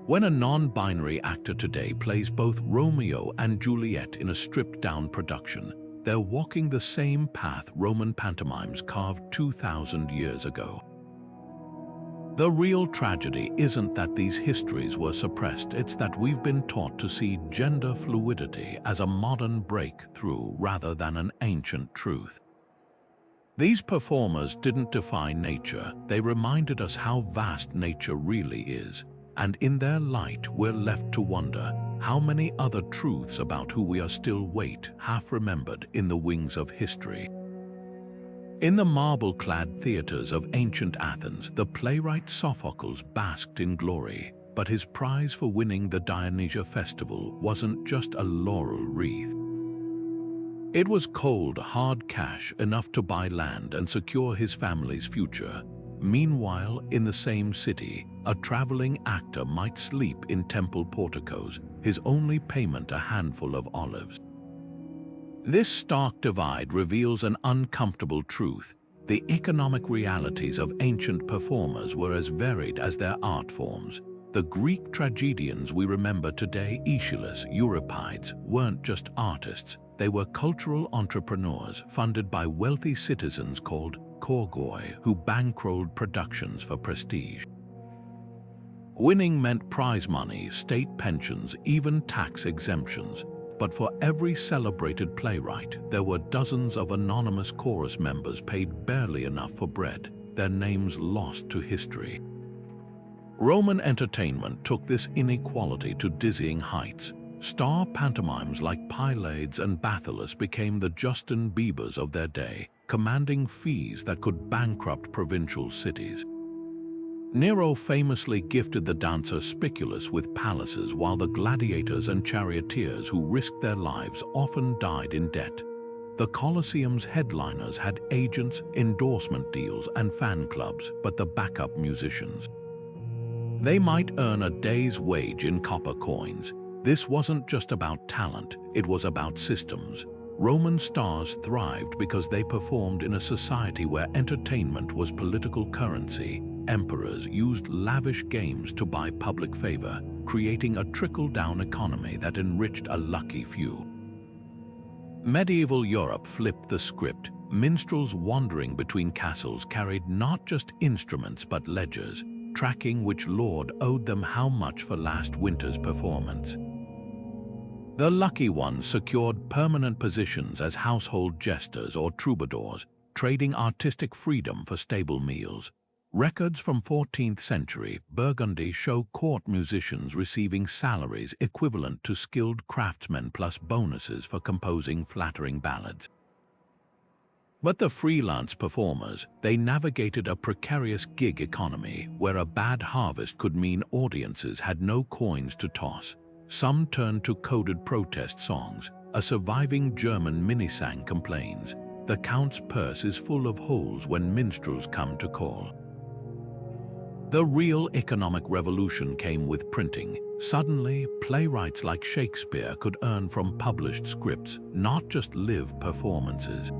When a non-binary actor today plays both Romeo and Juliet in a stripped-down production, they're walking the same path Roman pantomimes carved 2,000 years ago. The real tragedy isn't that these histories were suppressed, it's that we've been taught to see gender fluidity as a modern breakthrough rather than an ancient truth. These performers didn't defy nature, they reminded us how vast nature really is. And in their light, we're left to wonder how many other truths about who we are still wait half-remembered in the wings of history. In the marble-clad theaters of ancient Athens, the playwright Sophocles basked in glory, but his prize for winning the Dionysia festival wasn't just a laurel wreath. It was cold, hard cash enough to buy land and secure his family's future. Meanwhile, in the same city, a traveling actor might sleep in temple porticos, his only payment a handful of olives. This stark divide reveals an uncomfortable truth. The economic realities of ancient performers were as varied as their art forms. The Greek tragedians we remember today, Aeschylus, Euripides, weren't just artists, they were cultural entrepreneurs funded by wealthy citizens called Korgoi, who bankrolled productions for prestige. Winning meant prize money, state pensions, even tax exemptions. But for every celebrated playwright, there were dozens of anonymous chorus members paid barely enough for bread, their names lost to history. Roman entertainment took this inequality to dizzying heights. Star pantomimes like Pylades and Bathyllus became the Justin Biebers of their day, commanding fees that could bankrupt provincial cities. Nero famously gifted the dancer Spiculus with palaces, while the gladiators and charioteers who risked their lives often died in debt. The Colosseum's headliners had agents, endorsement deals, and fan clubs, but the backup musicians, they might earn a day's wage in copper coins. This wasn't just about talent, it was about systems. Roman stars thrived because they performed in a society where entertainment was political currency, emperors used lavish games to buy public favor, creating a trickle-down economy that enriched a lucky few. Medieval Europe flipped the script. Minstrels wandering between castles carried not just instruments but ledgers, tracking which lord owed them how much for last winter's performance. The lucky ones secured permanent positions as household jesters or troubadours, trading artistic freedom for stable meals. Records from 14th century Burgundy show court musicians receiving salaries equivalent to skilled craftsmen plus bonuses for composing flattering ballads. But the freelance performers, they navigated a precarious gig economy where a bad harvest could mean audiences had no coins to toss. Some turned to coded protest songs. A surviving German minisang complains, "The Count's purse is full of holes when minstrels come to call." The real economic revolution came with printing. Suddenly, playwrights like Shakespeare could earn from published scripts, not just live performances.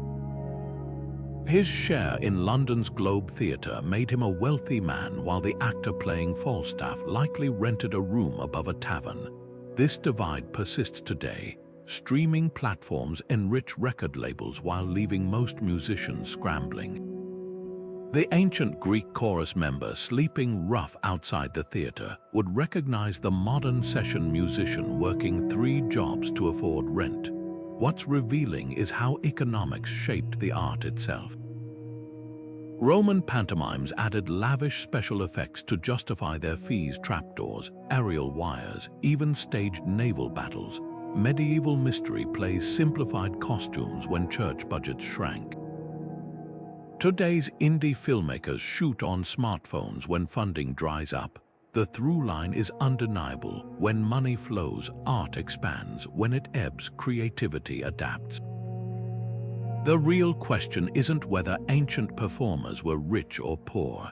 His share in London's Globe Theatre made him a wealthy man, while the actor playing Falstaff likely rented a room above a tavern. This divide persists today. Streaming platforms enrich record labels while leaving most musicians scrambling. The ancient Greek chorus member sleeping rough outside the theatre would recognize the modern session musician working 3 jobs to afford rent. What's revealing is how economics shaped the art itself. Roman pantomimes added lavish special effects to justify their fees: trapdoors, aerial wires, even staged naval battles. Medieval mystery plays simplified costumes when church budgets shrank. Today's indie filmmakers shoot on smartphones when funding dries up. The through line is undeniable. When money flows, art expands. When it ebbs, creativity adapts. The real question isn't whether ancient performers were rich or poor.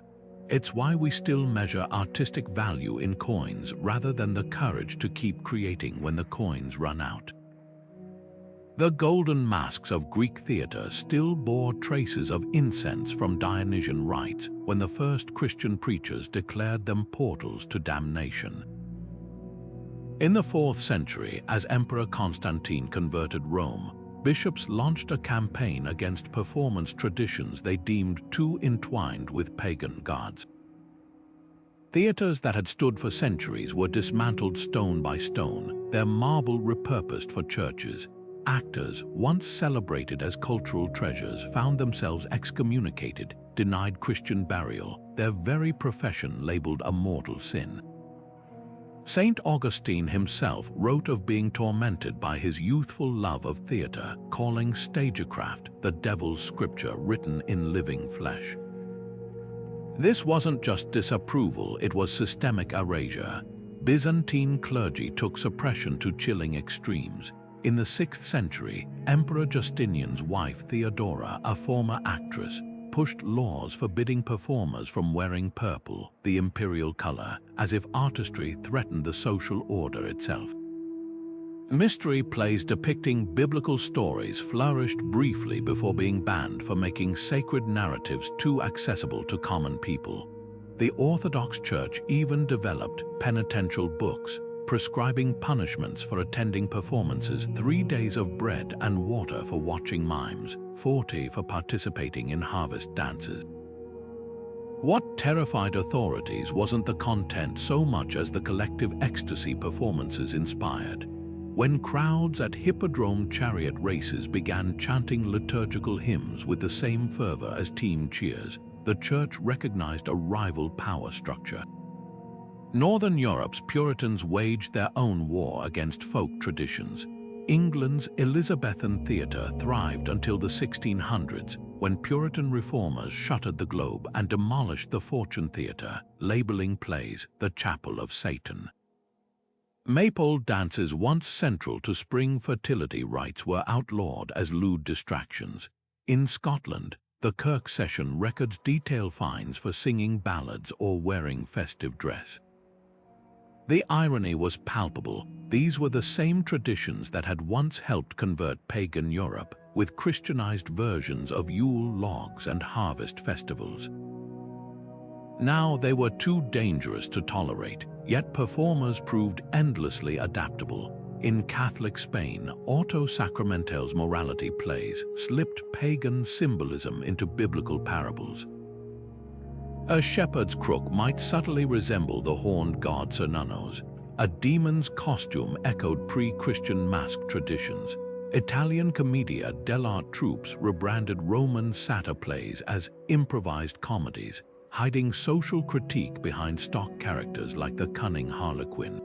It's why we still measure artistic value in coins rather than the courage to keep creating when the coins run out. The golden masks of Greek theatre still bore traces of incense from Dionysian rites when the first Christian preachers declared them portals to damnation. In the 4th century, as Emperor Constantine converted Rome, bishops launched a campaign against performance traditions they deemed too entwined with pagan gods. Theatres that had stood for centuries were dismantled stone by stone, their marble repurposed for churches. Actors, once celebrated as cultural treasures, found themselves excommunicated, denied Christian burial, their very profession labeled a mortal sin. Saint Augustine himself wrote of being tormented by his youthful love of theatre, calling stagecraft the devil's scripture written in living flesh. This wasn't just disapproval, it was systemic erasure. Byzantine clergy took suppression to chilling extremes. In the 6th century, Emperor Justinian's wife Theodora, a former actress, pushed laws forbidding performers from wearing purple, the imperial color, as if artistry threatened the social order itself. Mystery plays depicting biblical stories flourished briefly before being banned for making sacred narratives too accessible to common people. The Orthodox Church even developed penitential books, prescribing punishments for attending performances: 3 days of bread and water for watching mimes, 40 for participating in harvest dances. What terrified authorities wasn't the content so much as the collective ecstasy performances inspired. When crowds at hippodrome chariot races began chanting liturgical hymns with the same fervor as team cheers, the church recognized a rival power structure. Northern Europe's Puritans waged their own war against folk traditions. England's Elizabethan theatre thrived until the 1600s, when Puritan reformers shuttered the Globe and demolished the Fortune Theatre, labeling plays the Chapel of Satan. Maypole dances, once central to spring fertility rites, were outlawed as lewd distractions. In Scotland, the Kirk Session records detail fines for singing ballads or wearing festive dress. The irony was palpable. These were the same traditions that had once helped convert pagan Europe, with Christianized versions of Yule logs and harvest festivals. Now they were too dangerous to tolerate, yet performers proved endlessly adaptable. In Catholic Spain, Auto Sacramental's morality plays slipped pagan symbolism into biblical parables. A shepherd's crook might subtly resemble the horned god Cernunnos. A demon's costume echoed pre-Christian mask traditions. Italian commedia dell'arte troupes rebranded Roman satyr plays as improvised comedies, hiding social critique behind stock characters like the cunning harlequin.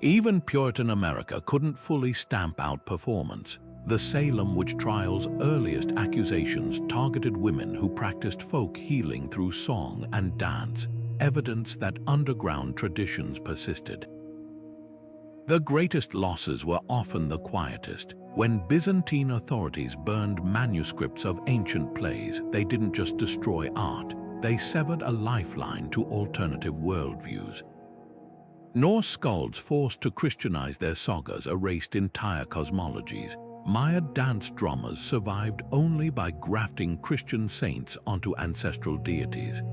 Even Puritan America couldn't fully stamp out performance. The Salem witch trial's earliest accusations targeted women who practiced folk healing through song and dance, evidence that underground traditions persisted. The greatest losses were often the quietest. When Byzantine authorities burned manuscripts of ancient plays, they didn't just destroy art, they severed a lifeline to alternative worldviews. Norse skalds forced to Christianize their sagas erased entire cosmologies. Maya dance dramas survived only by grafting Christian saints onto ancestral deities.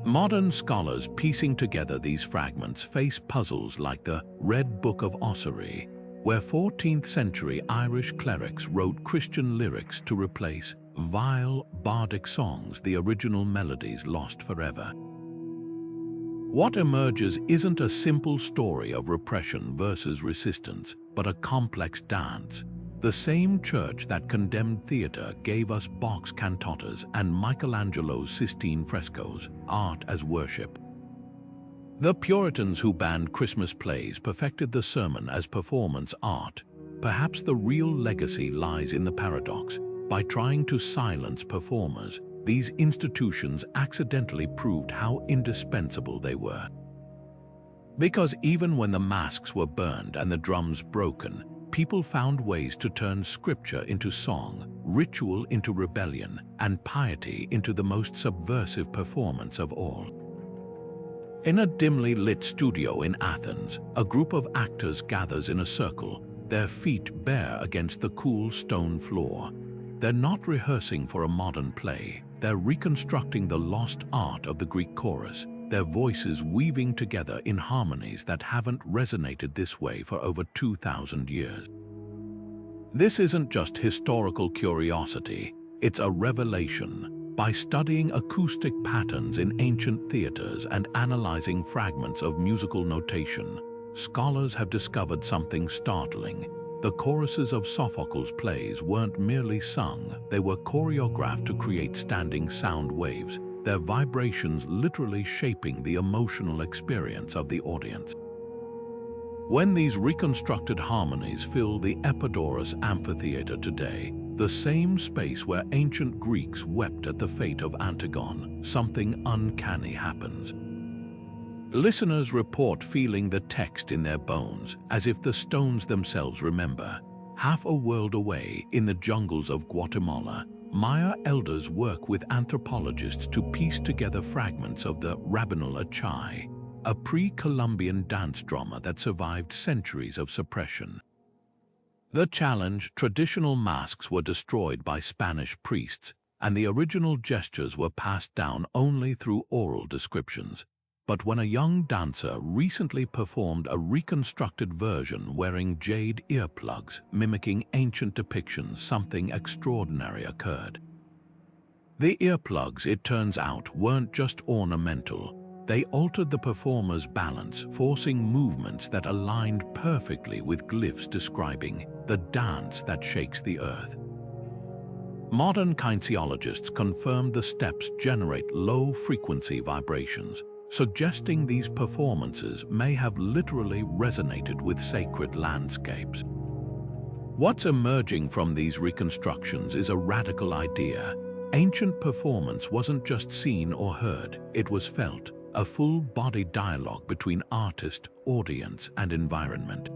Modern scholars piecing together these fragments face puzzles like the Red Book of Ossuary, where 14th century Irish clerics wrote Christian lyrics to replace vile bardic songs, the original melodies lost forever. What emerges isn't a simple story of repression versus resistance, but a complex dance. The same church that condemned theater gave us Bach's cantatas and Michelangelo's Sistine frescoes, art as worship. The Puritans who banned Christmas plays perfected the sermon as performance art. Perhaps the real legacy lies in the paradox. By trying to silence performers, these institutions accidentally proved how indispensable they were. Because even when the masks were burned and the drums broken, people found ways to turn scripture into song, ritual into rebellion, and piety into the most subversive performance of all. In a dimly lit studio in Athens, a group of actors gathers in a circle, their feet bare against the cool stone floor. They're not rehearsing for a modern play. They're reconstructing the lost art of the Greek chorus, their voices weaving together in harmonies that haven't resonated this way for over 2,000 years. This isn't just historical curiosity, it's a revelation. By studying acoustic patterns in ancient theaters and analyzing fragments of musical notation, scholars have discovered something startling. The choruses of Sophocles' plays weren't merely sung, they were choreographed to create standing sound waves, their vibrations literally shaping the emotional experience of the audience. When these reconstructed harmonies fill the Epidaurus amphitheater today, the same space where ancient Greeks wept at the fate of Antigone, something uncanny happens. Listeners report feeling the text in their bones, as if the stones themselves remember. Half a world away, in the jungles of Guatemala, Maya elders work with anthropologists to piece together fragments of the Rabanul Achai, a pre-Columbian dance drama that survived centuries of suppression. The challenge: traditional masks were destroyed by Spanish priests, and the original gestures were passed down only through oral descriptions. But when a young dancer recently performed a reconstructed version wearing jade earplugs, mimicking ancient depictions, something extraordinary occurred. The earplugs, it turns out, weren't just ornamental. They altered the performer's balance, forcing movements that aligned perfectly with glyphs describing the dance that shakes the earth. Modern kinesiologists confirmed the steps generate low-frequency vibrations, suggesting these performances may have literally resonated with sacred landscapes. What's emerging from these reconstructions is a radical idea. Ancient performance wasn't just seen or heard, it was felt, a full-body dialogue between artist, audience, and environment.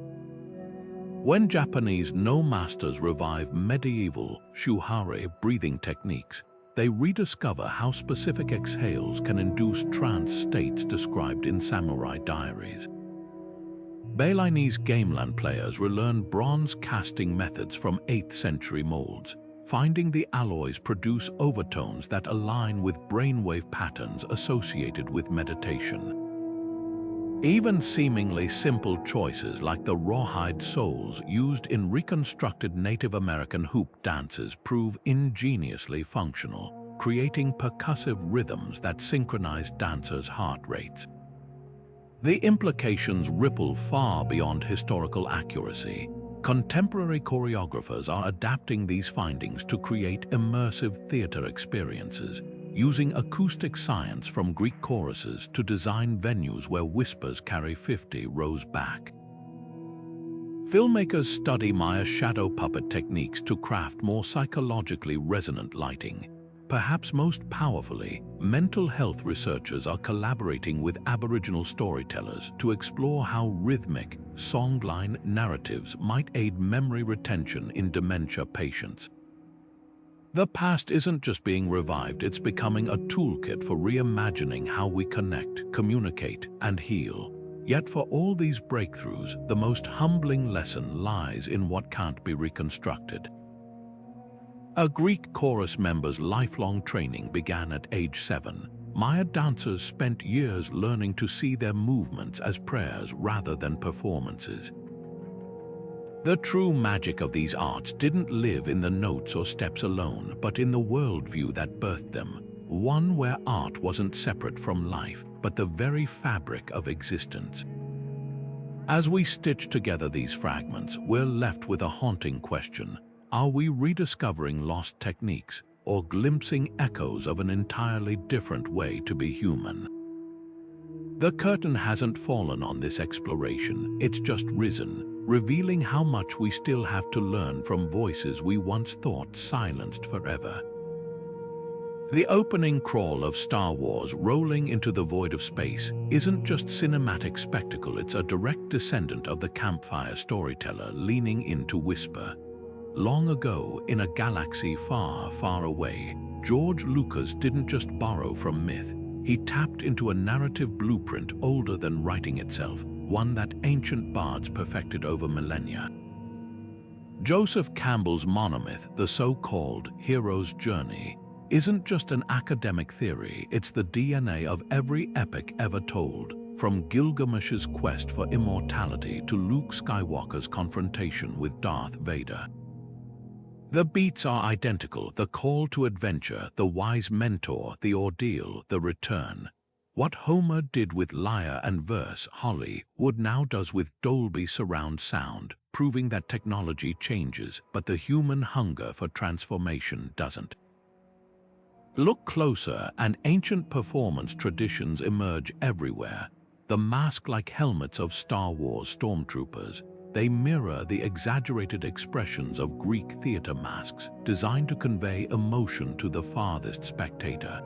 When Japanese no-masters revive medieval shuhari breathing techniques, they rediscover how specific exhales can induce trance states described in samurai diaries. Balinese gamelan players relearn bronze casting methods from 8th century molds, finding the alloys produce overtones that align with brainwave patterns associated with meditation. Even seemingly simple choices like the rawhide soles used in reconstructed Native American hoop dances prove ingeniously functional, creating percussive rhythms that synchronize dancers' heart rates. The implications ripple far beyond historical accuracy. Contemporary choreographers are adapting these findings to create immersive theater experiences, using acoustic science from Greek choruses to design venues where whispers carry 50 rows back. Filmmakers study Maya's shadow puppet techniques to craft more psychologically resonant lighting. Perhaps most powerfully, mental health researchers are collaborating with Aboriginal storytellers to explore how rhythmic, songline narratives might aid memory retention in dementia patients. The past isn't just being revived, it's becoming a toolkit for reimagining how we connect, communicate, and heal. Yet for all these breakthroughs, the most humbling lesson lies in what can't be reconstructed. A Greek chorus member's lifelong training began at age 7. Maya dancers spent years learning to see their movements as prayers rather than performances. The true magic of these arts didn't live in the notes or steps alone, but in the worldview that birthed them, one where art wasn't separate from life, but the very fabric of existence. As we stitch together these fragments, we're left with a haunting question. Are we rediscovering lost techniques or glimpsing echoes of an entirely different way to be human? The curtain hasn't fallen on this exploration, it's just risen, revealing how much we still have to learn from voices we once thought silenced forever. The opening crawl of Star Wars rolling into the void of space isn't just cinematic spectacle, it's a direct descendant of the campfire storyteller leaning into whisper. Long ago, in a galaxy far, far away, George Lucas didn't just borrow from myth. He tapped into a narrative blueprint older than writing itself, one that ancient bards perfected over millennia. Joseph Campbell's monomyth, the so-called hero's journey, isn't just an academic theory, it's the DNA of every epic ever told, from Gilgamesh's quest for immortality to Luke Skywalker's confrontation with Darth Vader. The beats are identical, the call to adventure, the wise mentor, the ordeal, the return. What Homer did with lyre and verse, Hollywood now does with Dolby surround sound, proving that technology changes, but the human hunger for transformation doesn't. Look closer, and ancient performance traditions emerge everywhere. The mask-like helmets of Star Wars stormtroopers. They mirror the exaggerated expressions of Greek theater masks, designed to convey emotion to the farthest spectator.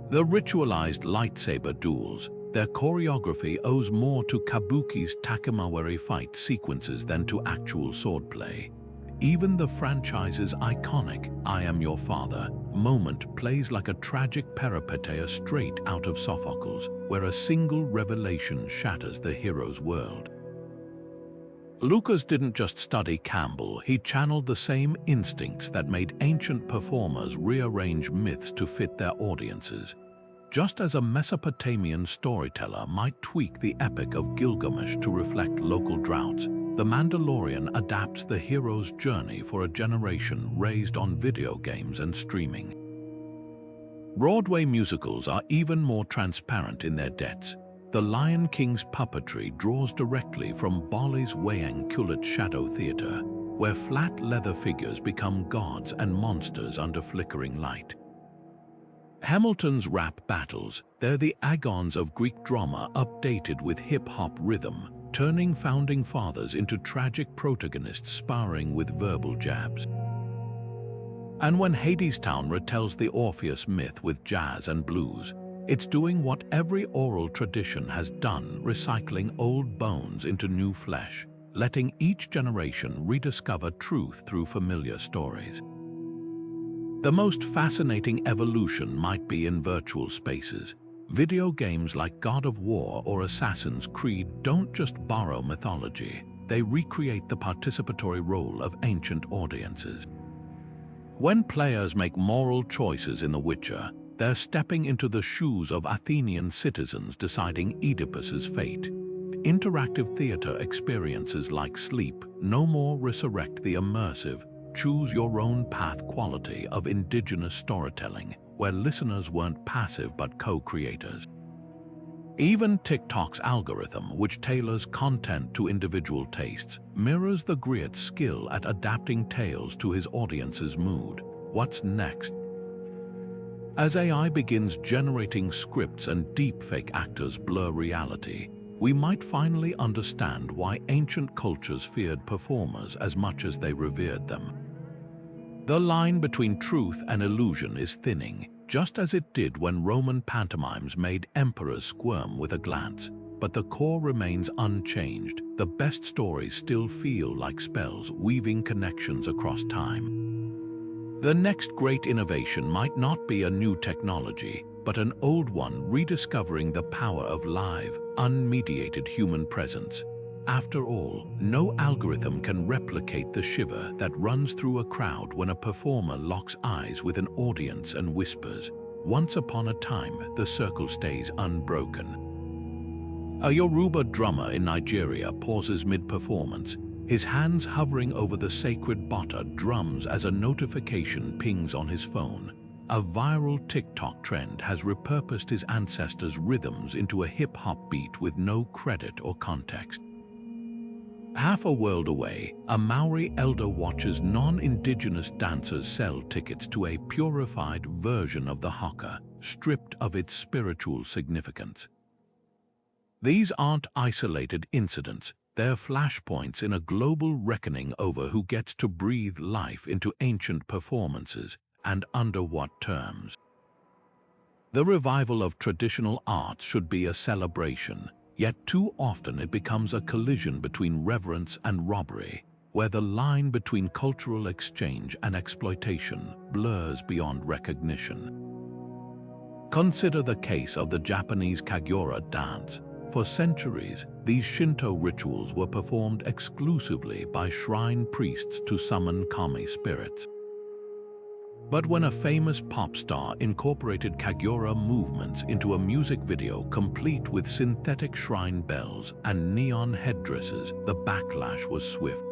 The ritualized lightsaber duels, their choreography owes more to Kabuki's Takemawari fight sequences than to actual swordplay. Even the franchise's iconic "I am your father" moment plays like a tragic peripeteia straight out of Sophocles, where a single revelation shatters the hero's world. Lucas didn't just study Campbell, he channeled the same instincts that made ancient performers rearrange myths to fit their audiences. Just as a Mesopotamian storyteller might tweak the epic of Gilgamesh to reflect local droughts, The Mandalorian adapts the hero's journey for a generation raised on video games and streaming. Broadway musicals are even more transparent in their debts. The Lion King's puppetry draws directly from Bali's Wayang Kulit Shadow Theatre, where flat leather figures become gods and monsters under flickering light. Hamilton's rap battles, they're the agons of Greek drama updated with hip-hop rhythm, turning founding fathers into tragic protagonists sparring with verbal jabs. And when Hadestown retells the Orpheus myth with jazz and blues, it's doing what every oral tradition has done, recycling old bones into new flesh, letting each generation rediscover truth through familiar stories. The most fascinating evolution might be in virtual spaces. Video games like God of War or Assassin's Creed don't just borrow mythology, they recreate the participatory role of ancient audiences. When players make moral choices in The Witcher, they're stepping into the shoes of Athenian citizens deciding Oedipus's fate. Interactive theater experiences like Sleep no more resurrect the immersive, choose-your-own-path quality of Indigenous storytelling, where listeners weren't passive but co-creators. Even TikTok's algorithm, which tailors content to individual tastes, mirrors the griot's skill at adapting tales to his audience's mood. What's next? As AI begins generating scripts and deepfake actors blur reality, we might finally understand why ancient cultures feared performers as much as they revered them. The line between truth and illusion is thinning, just as it did when Roman pantomimes made emperors squirm with a glance. But the core remains unchanged. The best stories still feel like spells, weaving connections across time. The next great innovation might not be a new technology, but an old one rediscovering the power of live, unmediated human presence. After all, no algorithm can replicate the shiver that runs through a crowd when a performer locks eyes with an audience and whispers, "Once upon a time, the circle stays unbroken." A Yoruba drummer in Nigeria pauses mid-performance, his hands hovering over the sacred bata drums as a notification pings on his phone. A viral TikTok trend has repurposed his ancestors' rhythms into a hip-hop beat with no credit or context. Half a world away, a Maori elder watches non-Indigenous dancers sell tickets to a purified version of the haka, stripped of its spiritual significance. These aren't isolated incidents, they're flashpoints in a global reckoning over who gets to breathe life into ancient performances, and under what terms. The revival of traditional arts should be a celebration, yet too often it becomes a collision between reverence and robbery, where the line between cultural exchange and exploitation blurs beyond recognition. Consider the case of the Japanese Kagyura dance. For centuries, these Shinto rituals were performed exclusively by shrine priests to summon kami spirits. But when a famous pop star incorporated Kagyura movements into a music video complete with synthetic shrine bells and neon headdresses, the backlash was swift.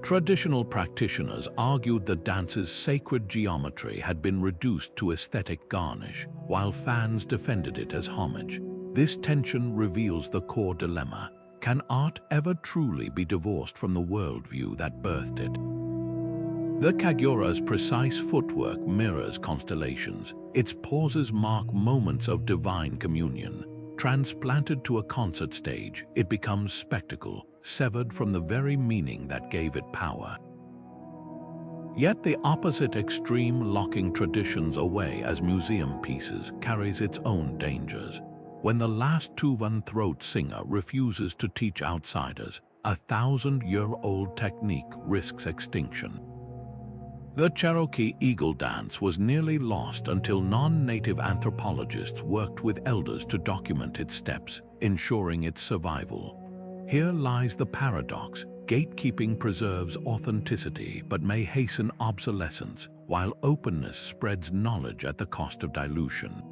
Traditional practitioners argued the dance's sacred geometry had been reduced to aesthetic garnish, while fans defended it as homage. This tension reveals the core dilemma. Can art ever truly be divorced from the worldview that birthed it? The Kagyura's precise footwork mirrors constellations. Its pauses mark moments of divine communion. Transplanted to a concert stage, it becomes spectacle, severed from the very meaning that gave it power. Yet the opposite extreme, locking traditions away as museum pieces, carries its own dangers. When the last Tuvan throat singer refuses to teach outsiders, a 1,000-year-old technique risks extinction. The Cherokee Eagle Dance was nearly lost until non-native anthropologists worked with elders to document its steps, ensuring its survival. Here lies the paradox. Gatekeeping preserves authenticity but may hasten obsolescence, while openness spreads knowledge at the cost of dilution.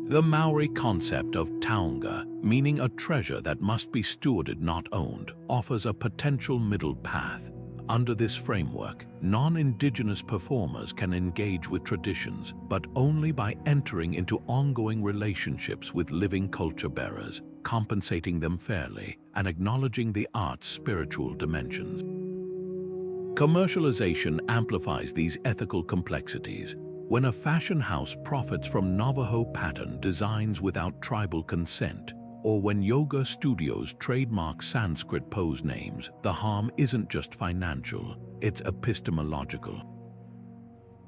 The Maori concept of taonga, meaning a treasure that must be stewarded not owned, offers a potential middle path. Under this framework, non-Indigenous performers can engage with traditions, but only by entering into ongoing relationships with living culture bearers, compensating them fairly, and acknowledging the art's spiritual dimensions. Commercialization amplifies these ethical complexities. When a fashion house profits from Navajo pattern designs without tribal consent, or when yoga studios trademark Sanskrit pose names, the harm isn't just financial, it's epistemological.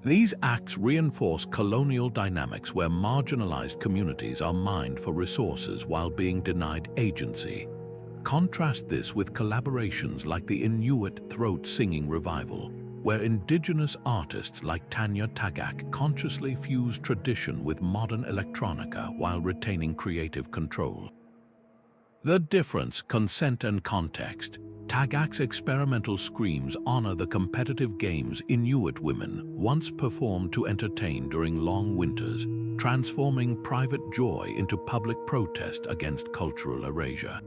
These acts reinforce colonial dynamics where marginalized communities are mined for resources while being denied agency. Contrast this with collaborations like the Inuit throat singing revival, where Indigenous artists like Tanya Tagak consciously fuse tradition with modern electronica while retaining creative control. The difference, consent and context. Tagak's experimental screams honor the competitive games Inuit women once performed to entertain during long winters, transforming private joy into public protest against cultural erasure.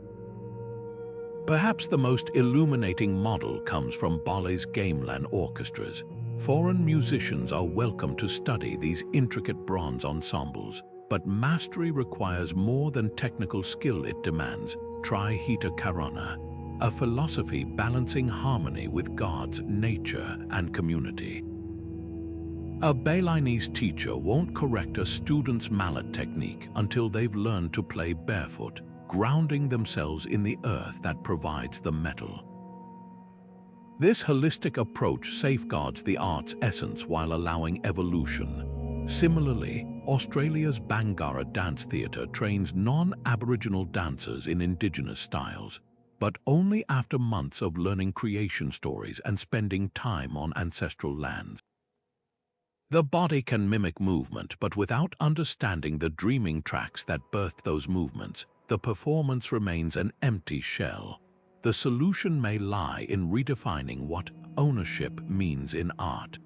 Perhaps the most illuminating model comes from Bali's gamelan orchestras. Foreign musicians are welcome to study these intricate bronze ensembles, but mastery requires more than technical skill. It demands Tri-Hita Karana, a philosophy balancing harmony with gods, nature, and community. A Balinese teacher won't correct a student's mallet technique until they've learned to play barefoot, grounding themselves in the earth that provides the metal. This holistic approach safeguards the art's essence while allowing evolution. Similarly, Australia's Bangarra Dance Theatre trains non-Aboriginal dancers in Indigenous styles, but only after months of learning creation stories and spending time on ancestral lands. The body can mimic movement, but without understanding the dreaming tracks that birthed those movements, the performance remains an empty shell. The solution may lie in redefining what ownership means in art.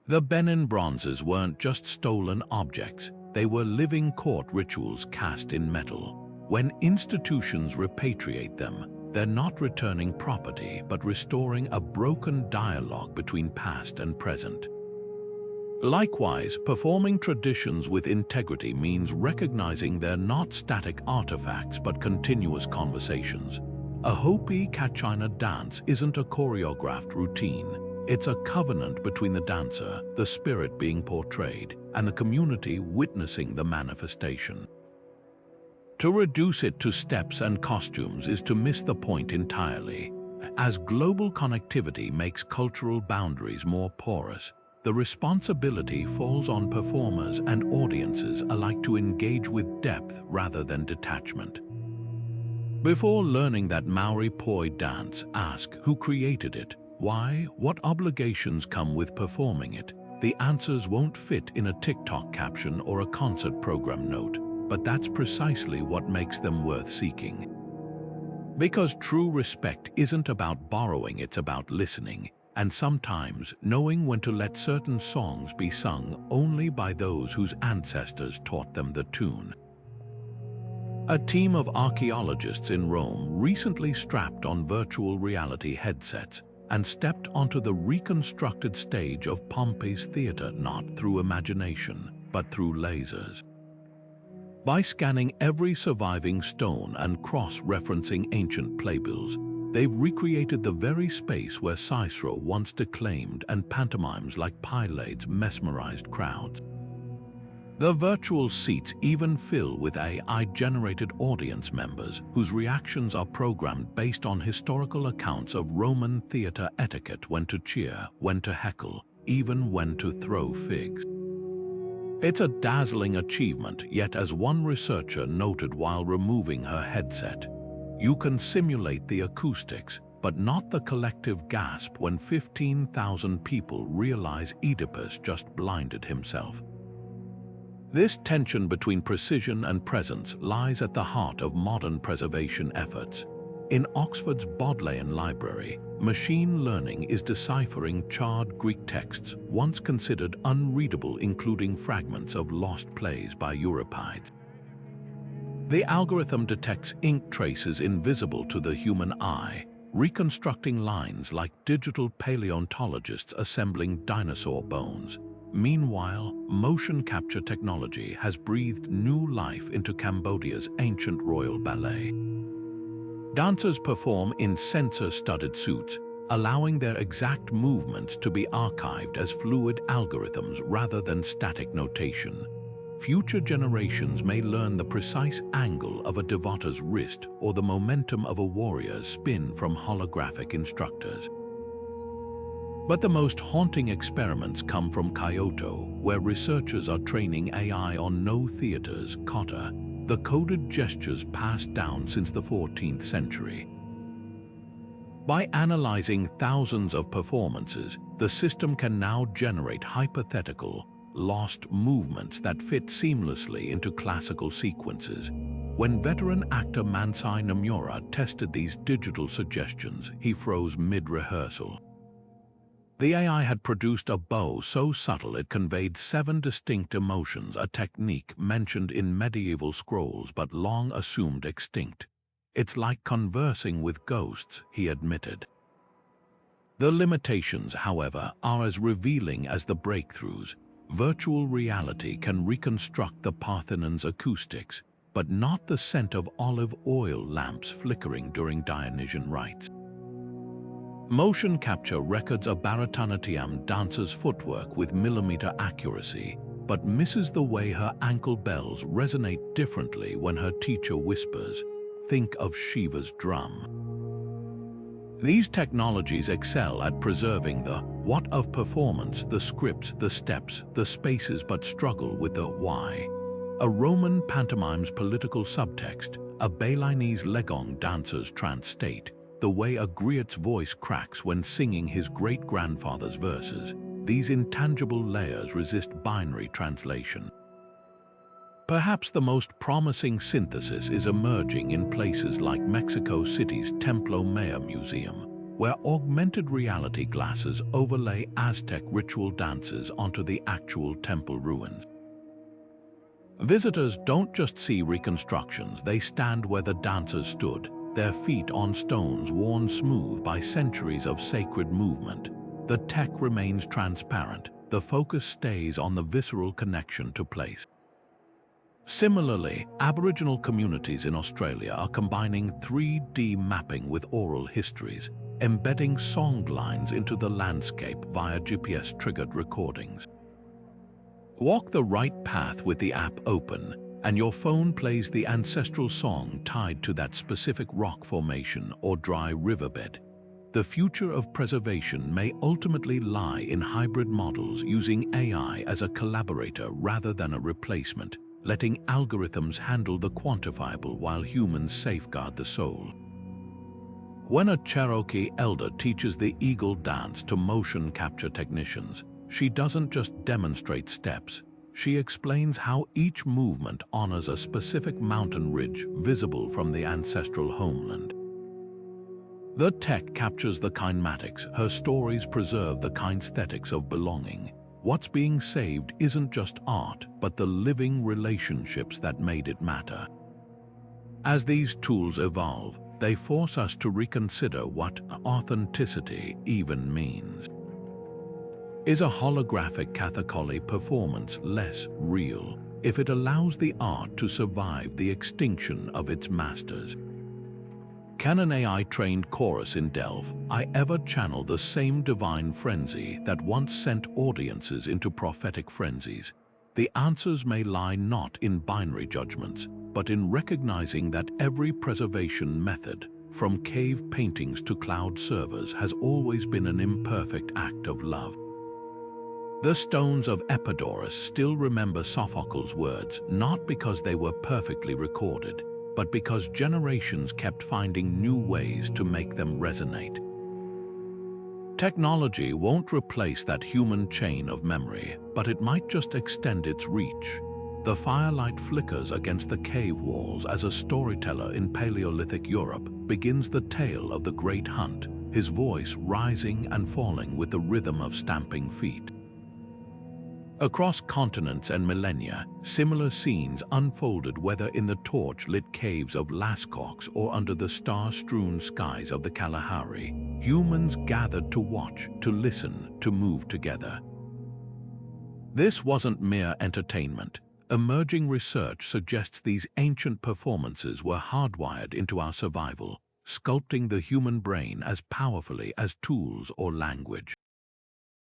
The Benin bronzes weren't just stolen objects, they were living court rituals cast in metal. When institutions repatriate them, they're not returning property but restoring a broken dialogue between past and present. Likewise, performing traditions with integrity means recognizing they're not static artifacts but continuous conversations. A Hopi Kachina dance isn't a choreographed routine. It's a covenant between the dancer, the spirit being portrayed, and the community witnessing the manifestation. To reduce it to steps and costumes is to miss the point entirely. As global connectivity makes cultural boundaries more porous, the responsibility falls on performers and audiences alike to engage with depth rather than detachment. Before learning that Maori poi dance, ask who created it, why, what obligations come with performing it. The answers won't fit in a TikTok caption or a concert program note, but that's precisely what makes them worth seeking. Because true respect isn't about borrowing, it's about listening, and sometimes knowing when to let certain songs be sung only by those whose ancestors taught them the tune. A team of archaeologists in Rome recently strapped on virtual reality headsets and stepped onto the reconstructed stage of Pompeii's theater, not through imagination, but through lasers. By scanning every surviving stone and cross-referencing ancient playbills, they've recreated the very space where Cicero once declaimed, and pantomimes like Pylades mesmerized crowds. The virtual seats even fill with AI-generated audience members whose reactions are programmed based on historical accounts of Roman theater etiquette: when to cheer, when to heckle, even when to throw figs. It's a dazzling achievement, yet as one researcher noted while removing her headset, you can simulate the acoustics, but not the collective gasp when 15,000 people realize Oedipus just blinded himself. This tension between precision and presence lies at the heart of modern preservation efforts. In Oxford's Bodleian Library, machine learning is deciphering charred Greek texts once considered unreadable, including fragments of lost plays by Euripides. The algorithm detects ink traces invisible to the human eye, reconstructing lines like digital paleontologists assembling dinosaur bones. Meanwhile, motion capture technology has breathed new life into Cambodia's ancient royal ballet. Dancers perform in sensor-studded suits, allowing their exact movements to be archived as fluid algorithms rather than static notation. Future generations may learn the precise angle of a devota's wrist or the momentum of a warrior's spin from holographic instructors. But the most haunting experiments come from Kyoto, where researchers are training AI on no theater's kata, the coded gestures passed down since the 14th century. By analyzing thousands of performances, the system can now generate hypothetical, lost movements that fit seamlessly into classical sequences. When veteran actor Mansai Nomura tested these digital suggestions, he froze mid-rehearsal. The AI had produced a bow so subtle it conveyed 7 distinct emotions, a technique mentioned in medieval scrolls but long assumed extinct. "It's like conversing with ghosts," he admitted. The limitations, however, are as revealing as the breakthroughs. Virtual reality can reconstruct the Parthenon's acoustics, but not the scent of olive oil lamps flickering during Dionysian rites. Motion capture records a Bharatanatyam dancer's footwork with millimeter accuracy, but misses the way her ankle bells resonate differently when her teacher whispers, "Think of Shiva's drum." These technologies excel at preserving the what of performance, the scripts, the steps, the spaces, but struggle with the why. A Roman pantomime's political subtext, a Balinese legong dancer's trance state, the way a griot's voice cracks when singing his great-grandfather's verses, these intangible layers resist binary translation. Perhaps the most promising synthesis is emerging in places like Mexico City's Templo Maya Museum, where augmented reality glasses overlay Aztec ritual dances onto the actual temple ruins. Visitors don't just see reconstructions, they stand where the dancers stood, their feet on stones worn smooth by centuries of sacred movement. The tech remains transparent, the focus stays on the visceral connection to place. Similarly, Aboriginal communities in Australia are combining 3D mapping with oral histories, embedding song lines into the landscape via GPS-triggered recordings. Walk the right path with the app open, and your phone plays the ancestral song tied to that specific rock formation or dry riverbed. The future of preservation may ultimately lie in hybrid models using AI as a collaborator rather than a replacement, letting algorithms handle the quantifiable while humans safeguard the soul. When a Cherokee elder teaches the eagle dance to motion capture technicians, she doesn't just demonstrate steps. She explains how each movement honors a specific mountain ridge visible from the ancestral homeland. The tech captures the kinematics, her stories preserve the kinesthetics of belonging. What's being saved isn't just art, but the living relationships that made it matter. As these tools evolve, they force us to reconsider what authenticity even means. Is a holographic Kathakali performance less real if it allows the art to survive the extinction of its masters? Can an AI-trained chorus in Delphi ever channel the same divine frenzy that once sent audiences into prophetic frenzies? The answers may lie not in binary judgments, but in recognizing that every preservation method, from cave paintings to cloud servers, has always been an imperfect act of love. The stones of Epidaurus still remember Sophocles' words, not because they were perfectly recorded, but because generations kept finding new ways to make them resonate. Technology won't replace that human chain of memory, but it might just extend its reach. The firelight flickers against the cave walls as a storyteller in Paleolithic Europe begins the tale of the Great Hunt, his voice rising and falling with the rhythm of stamping feet. Across continents and millennia, similar scenes unfolded, whether in the torch-lit caves of Lascaux or under the star-strewn skies of the Kalahari. Humans gathered to watch, to listen, to move together. This wasn't mere entertainment. Emerging research suggests these ancient performances were hardwired into our survival, sculpting the human brain as powerfully as tools or language.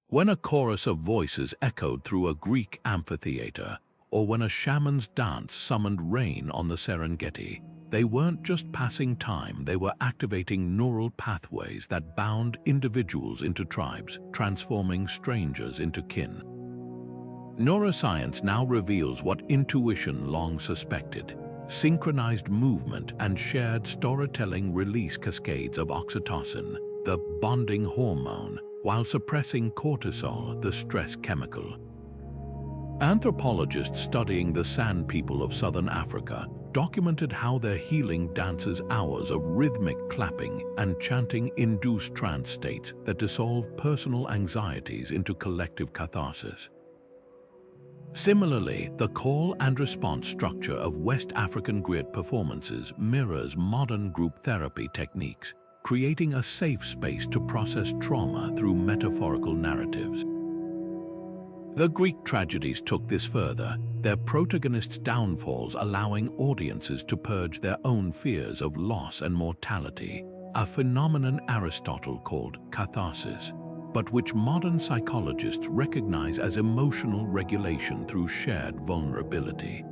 When a chorus of voices echoed through a Greek amphitheater, or when a shaman's dance summoned rain on the Serengeti, they weren't just passing time, they were activating neural pathways that bound individuals into tribes, transforming strangers into kin. Neuroscience now reveals what intuition long suspected. Synchronized movement and shared storytelling release cascades of oxytocin, the bonding hormone, while suppressing cortisol, the stress chemical. Anthropologists studying the San people of southern Africa documented how their healing dances, hours of rhythmic clapping and chanting, induce trance states that dissolve personal anxieties into collective catharsis. Similarly, the call and response structure of West African griot performances mirrors modern group therapy techniques, creating a safe space to process trauma through metaphorical narratives. The Greek tragedies took this further, their protagonists' downfalls allowing audiences to purge their own fears of loss and mortality, a phenomenon Aristotle called catharsis, but which modern psychologists recognize as emotional regulation through shared vulnerability.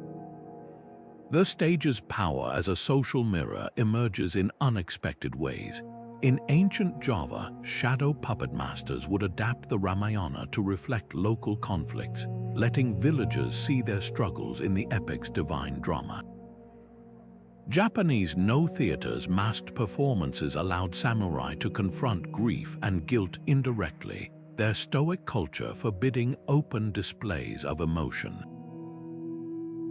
The stage's power as a social mirror emerges in unexpected ways. In ancient Java, shadow puppet masters would adapt the Ramayana to reflect local conflicts, letting villagers see their struggles in the epic's divine drama. Japanese no-theaters masked performances allowed samurai to confront grief and guilt indirectly, their stoic culture forbidding open displays of emotion.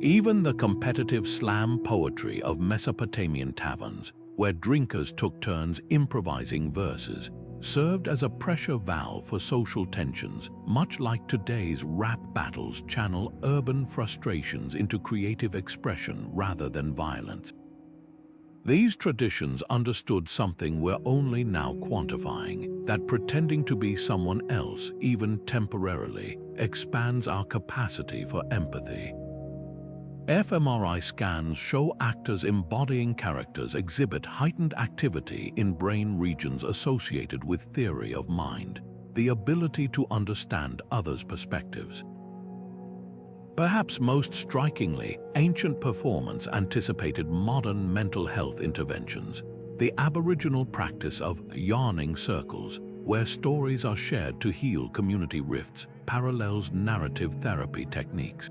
Even the competitive slam poetry of Mesopotamian taverns, where drinkers took turns improvising verses, served as a pressure valve for social tensions, much like today's rap battles channel urban frustrations into creative expression rather than violence. These traditions understood something we're only now quantifying, that pretending to be someone else, even temporarily, expands our capacity for empathy. fMRI scans show actors embodying characters exhibit heightened activity in brain regions associated with theory of mind, the ability to understand others' perspectives. Perhaps most strikingly, ancient performance anticipated modern mental health interventions. The Aboriginal practice of yarning circles, where stories are shared to heal community rifts, parallels narrative therapy techniques.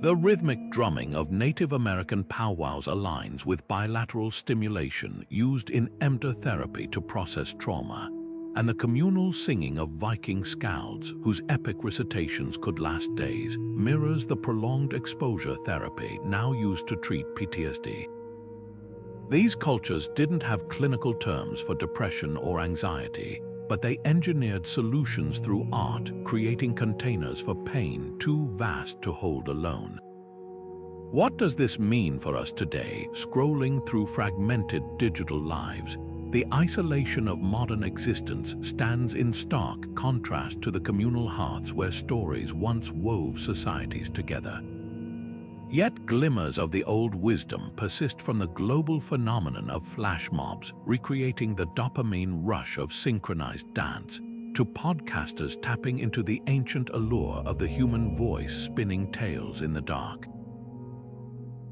The rhythmic drumming of Native American powwows aligns with bilateral stimulation used in EMDR therapy to process trauma, and the communal singing of Viking skalds, whose epic recitations could last days, mirrors the prolonged exposure therapy now used to treat PTSD. These cultures didn't have clinical terms for depression or anxiety, but they engineered solutions through art, creating containers for pain too vast to hold alone. What does this mean for us today, scrolling through fragmented digital lives? The isolation of modern existence stands in stark contrast to the communal hearths where stories once wove societies together. Yet glimmers of the old wisdom persist from the global phenomenon of flash mobs, recreating the dopamine rush of synchronized dance, to podcasters tapping into the ancient allure of the human voice spinning tales in the dark.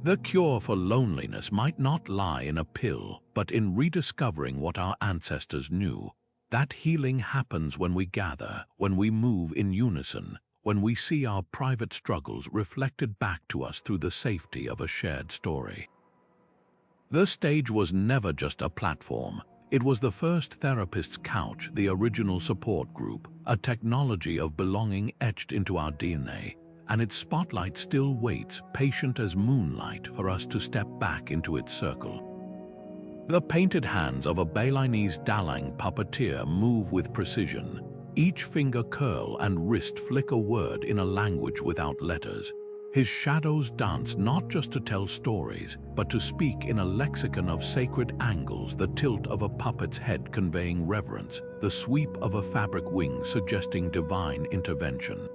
The cure for loneliness might not lie in a pill, but in rediscovering what our ancestors knew. That healing happens when we gather, when we move in unison, when we see our private struggles reflected back to us through the safety of a shared story. The stage was never just a platform. It was the first therapist's couch, the original support group, a technology of belonging etched into our DNA, and its spotlight still waits, patient as moonlight, for us to step back into its circle. The painted hands of a Balinese dalang puppeteer move with precision. Each finger curl and wrist flick a word in a language without letters. His shadows dance not just to tell stories, but to speak in a lexicon of sacred angles, the tilt of a puppet's head conveying reverence, the sweep of a fabric wing suggesting divine intervention.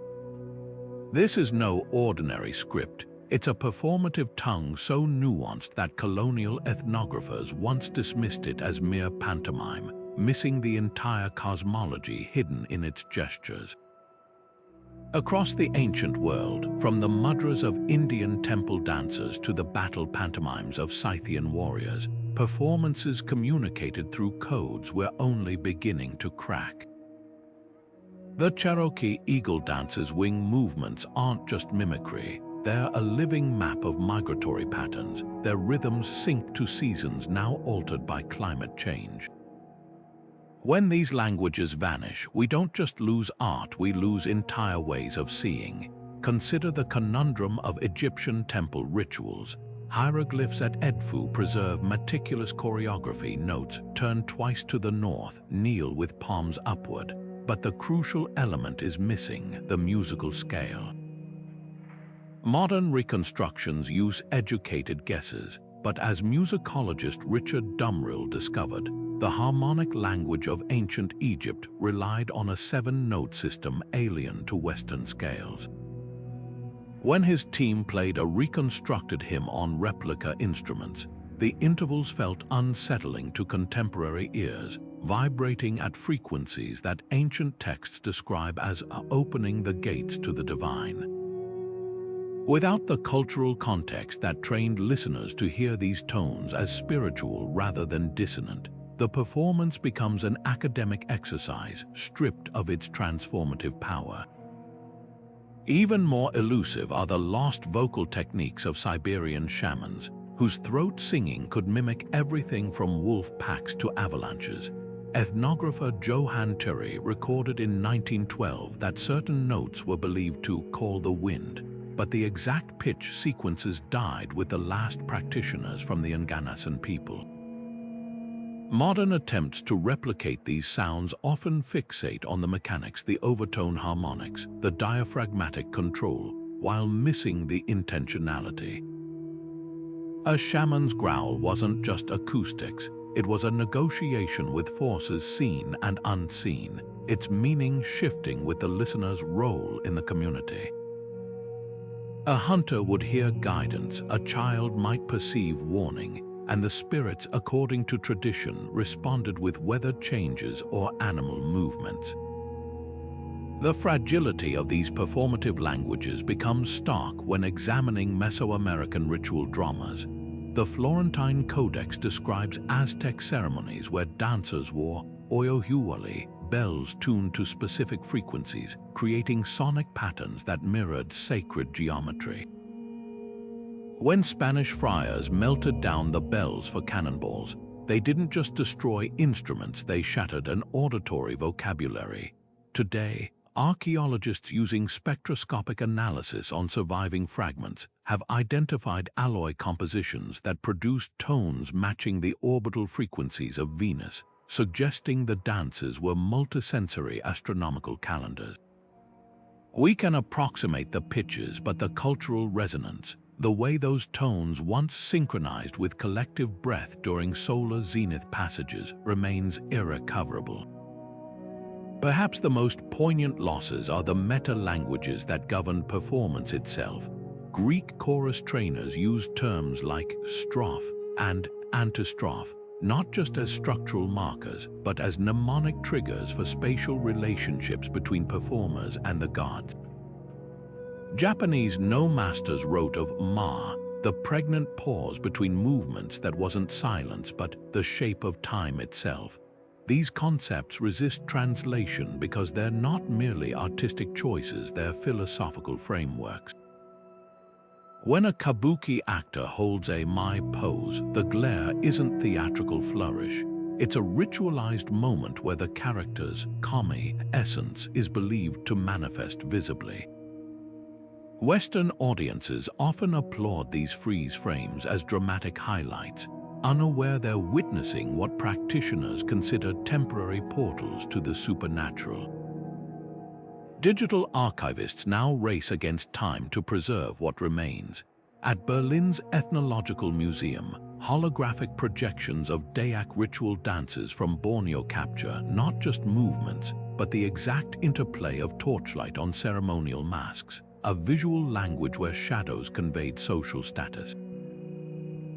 This is no ordinary script. It's a performative tongue so nuanced that colonial ethnographers once dismissed it as mere pantomime, missing the entire cosmology hidden in its gestures. Across the ancient world, from the mudras of Indian temple dancers to the battle pantomimes of Scythian warriors, performances communicated through codes we're only beginning to crack. The Cherokee Eagle Dance's wing movements aren't just mimicry. They're a living map of migratory patterns, their rhythms synced to seasons now altered by climate change. When these languages vanish, we don't just lose art, we lose entire ways of seeing. Consider the conundrum of Egyptian temple rituals. Hieroglyphs at Edfu preserve meticulous choreography. Notes turn twice to the north, kneel with palms upward, but the crucial element is missing: the musical scale. Modern reconstructions use educated guesses, but as musicologist Richard Dumrill discovered, the harmonic language of ancient Egypt relied on a 7-note system alien to Western scales. When his team played a reconstructed hymn on replica instruments, the intervals felt unsettling to contemporary ears, vibrating at frequencies that ancient texts describe as opening the gates to the divine. Without the cultural context that trained listeners to hear these tones as spiritual rather than dissonant, the performance becomes an academic exercise stripped of its transformative power. Even more elusive are the lost vocal techniques of Siberian shamans, whose throat singing could mimic everything from wolf packs to avalanches. Ethnographer Johann Turry recorded in 1912 that certain notes were believed to call the wind, but the exact pitch sequences died with the last practitioners from the Nganasan people. Modern attempts to replicate these sounds often fixate on the mechanics, the overtone harmonics, the diaphragmatic control, while missing the intentionality. A shaman's growl wasn't just acoustics, it was a negotiation with forces seen and unseen, its meaning shifting with the listener's role in the community. A hunter would hear guidance, a child might perceive warning, and the spirits, according to tradition, responded with weather changes or animal movements. The fragility of these performative languages becomes stark when examining Mesoamerican ritual dramas. The Florentine Codex describes Aztec ceremonies where dancers wore oyohuali, bells tuned to specific frequencies, creating sonic patterns that mirrored sacred geometry. When Spanish friars melted down the bells for cannonballs, they didn't just destroy instruments, they shattered an auditory vocabulary. Today, archaeologists using spectroscopic analysis on surviving fragments have identified alloy compositions that produced tones matching the orbital frequencies of Venus, suggesting the dances were multisensory astronomical calendars. We can approximate the pitches, but the cultural resonance, the way those tones once synchronized with collective breath during solar zenith passages, remains irrecoverable. Perhaps the most poignant losses are the meta-languages that governed performance itself. Greek chorus trainers used terms like strophe and antistrophe, not just as structural markers, but as mnemonic triggers for spatial relationships between performers and the gods. Japanese no-masters wrote of ma, the pregnant pause between movements that wasn't silence but the shape of time itself. These concepts resist translation because they're not merely artistic choices, they're philosophical frameworks. When a kabuki actor holds a mai pose, the glare isn't theatrical flourish. It's a ritualized moment where the character's kami essence is believed to manifest visibly. Western audiences often applaud these freeze frames as dramatic highlights, unaware they're witnessing what practitioners consider temporary portals to the supernatural. Digital archivists now race against time to preserve what remains. At Berlin's Ethnological Museum, holographic projections of Dayak ritual dances from Borneo capture not just movements, but the exact interplay of torchlight on ceremonial masks, a visual language where shadows conveyed social status.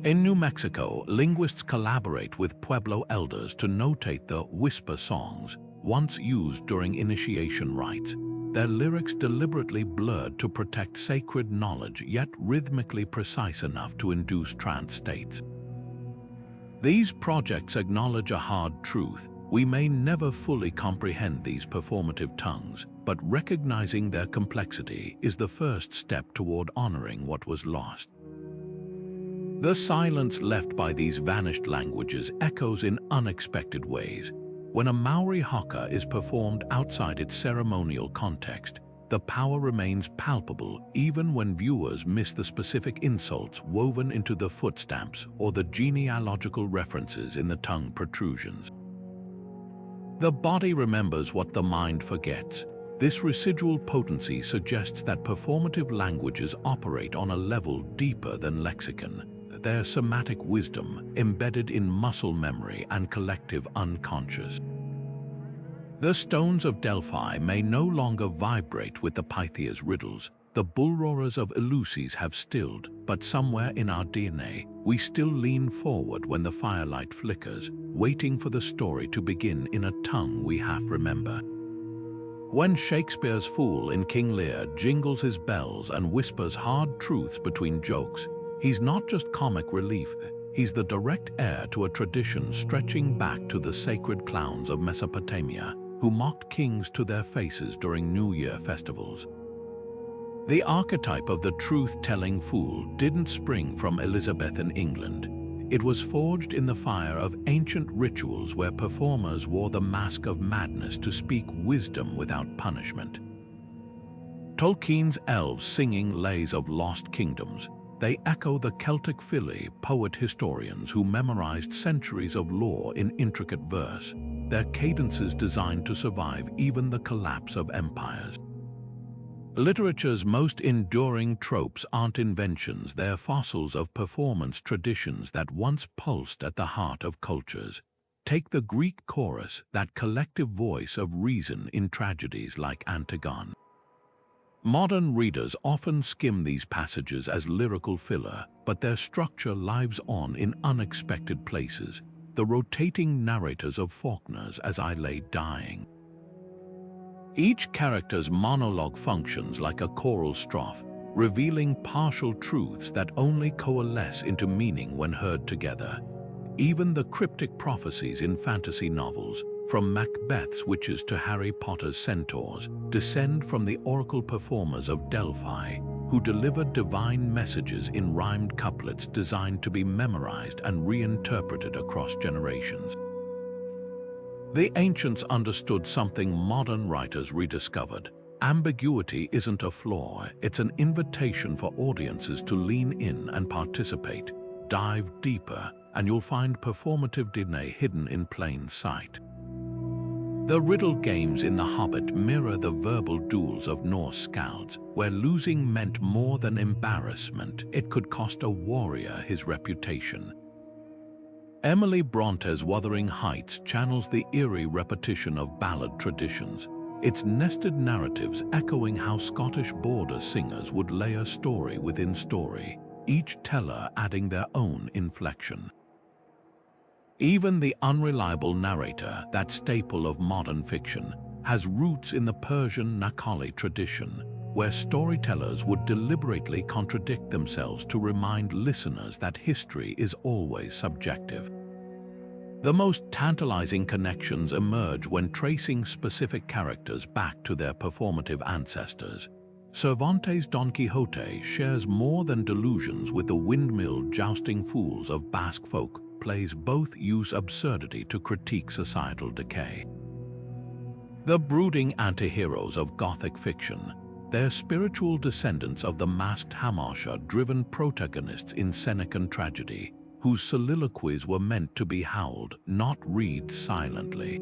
In New Mexico, linguists collaborate with Pueblo elders to notate the whisper songs, once used during initiation rites. Their lyrics deliberately blurred to protect sacred knowledge, yet rhythmically precise enough to induce trance states. These projects acknowledge a hard truth. We may never fully comprehend these performative tongues, but recognizing their complexity is the first step toward honoring what was lost. The silence left by these vanished languages echoes in unexpected ways. When a Maori haka is performed outside its ceremonial context, the power remains palpable even when viewers miss the specific insults woven into the footstamps or the genealogical references in the tongue protrusions. The body remembers what the mind forgets. This residual potency suggests that performative languages operate on a level deeper than lexicon, their somatic wisdom embedded in muscle memory and collective unconscious. The stones of Delphi may no longer vibrate with the Pythia's riddles. The bull roarers of Eleusis have stilled, but somewhere in our DNA, we still lean forward when the firelight flickers, waiting for the story to begin in a tongue we half remember. When Shakespeare's fool in King Lear jingles his bells and whispers hard truths between jokes, he's not just comic relief, he's the direct heir to a tradition stretching back to the sacred clowns of Mesopotamia, who mocked kings to their faces during New Year festivals. The archetype of the truth-telling fool didn't spring from Elizabethan England. It was forged in the fire of ancient rituals where performers wore the mask of madness to speak wisdom without punishment. Tolkien's elves singing lays of lost kingdoms, they echo the Celtic Fili poet-historians who memorized centuries of lore in intricate verse, their cadences designed to survive even the collapse of empires. Literature's most enduring tropes aren't inventions, they're fossils of performance traditions that once pulsed at the heart of cultures. Take the Greek chorus, that collective voice of reason in tragedies like Antigone. Modern readers often skim these passages as lyrical filler, but their structure lives on in unexpected places, the rotating narrators of Faulkner's As I Lay Dying. Each character's monologue functions like a choral strophe, revealing partial truths that only coalesce into meaning when heard together. Even the cryptic prophecies in fantasy novels, from Macbeth's witches to Harry Potter's centaurs, descend from the oracle performers of Delphi, who delivered divine messages in rhymed couplets designed to be memorized and reinterpreted across generations. The ancients understood something modern writers rediscovered. Ambiguity isn't a flaw, it's an invitation for audiences to lean in and participate. Dive deeper, and you'll find performative DNA hidden in plain sight. The riddle games in The Hobbit mirror the verbal duels of Norse skalds, where losing meant more than embarrassment, it could cost a warrior his reputation. Emily Bronte's Wuthering Heights channels the eerie repetition of ballad traditions, its nested narratives echoing how Scottish border singers would layer story within story, each teller adding their own inflection. Even the unreliable narrator, that staple of modern fiction, has roots in the Persian Naqali tradition, where storytellers would deliberately contradict themselves to remind listeners that history is always subjective. The most tantalizing connections emerge when tracing specific characters back to their performative ancestors. Cervantes' Don Quixote shares more than delusions with the windmill jousting fools of Basque folk. Plays both use absurdity to critique societal decay. The brooding antiheroes of Gothic fiction, they're spiritual descendants of the masked Hamasha-driven protagonists in Senecan tragedy, whose soliloquies were meant to be howled, not read silently.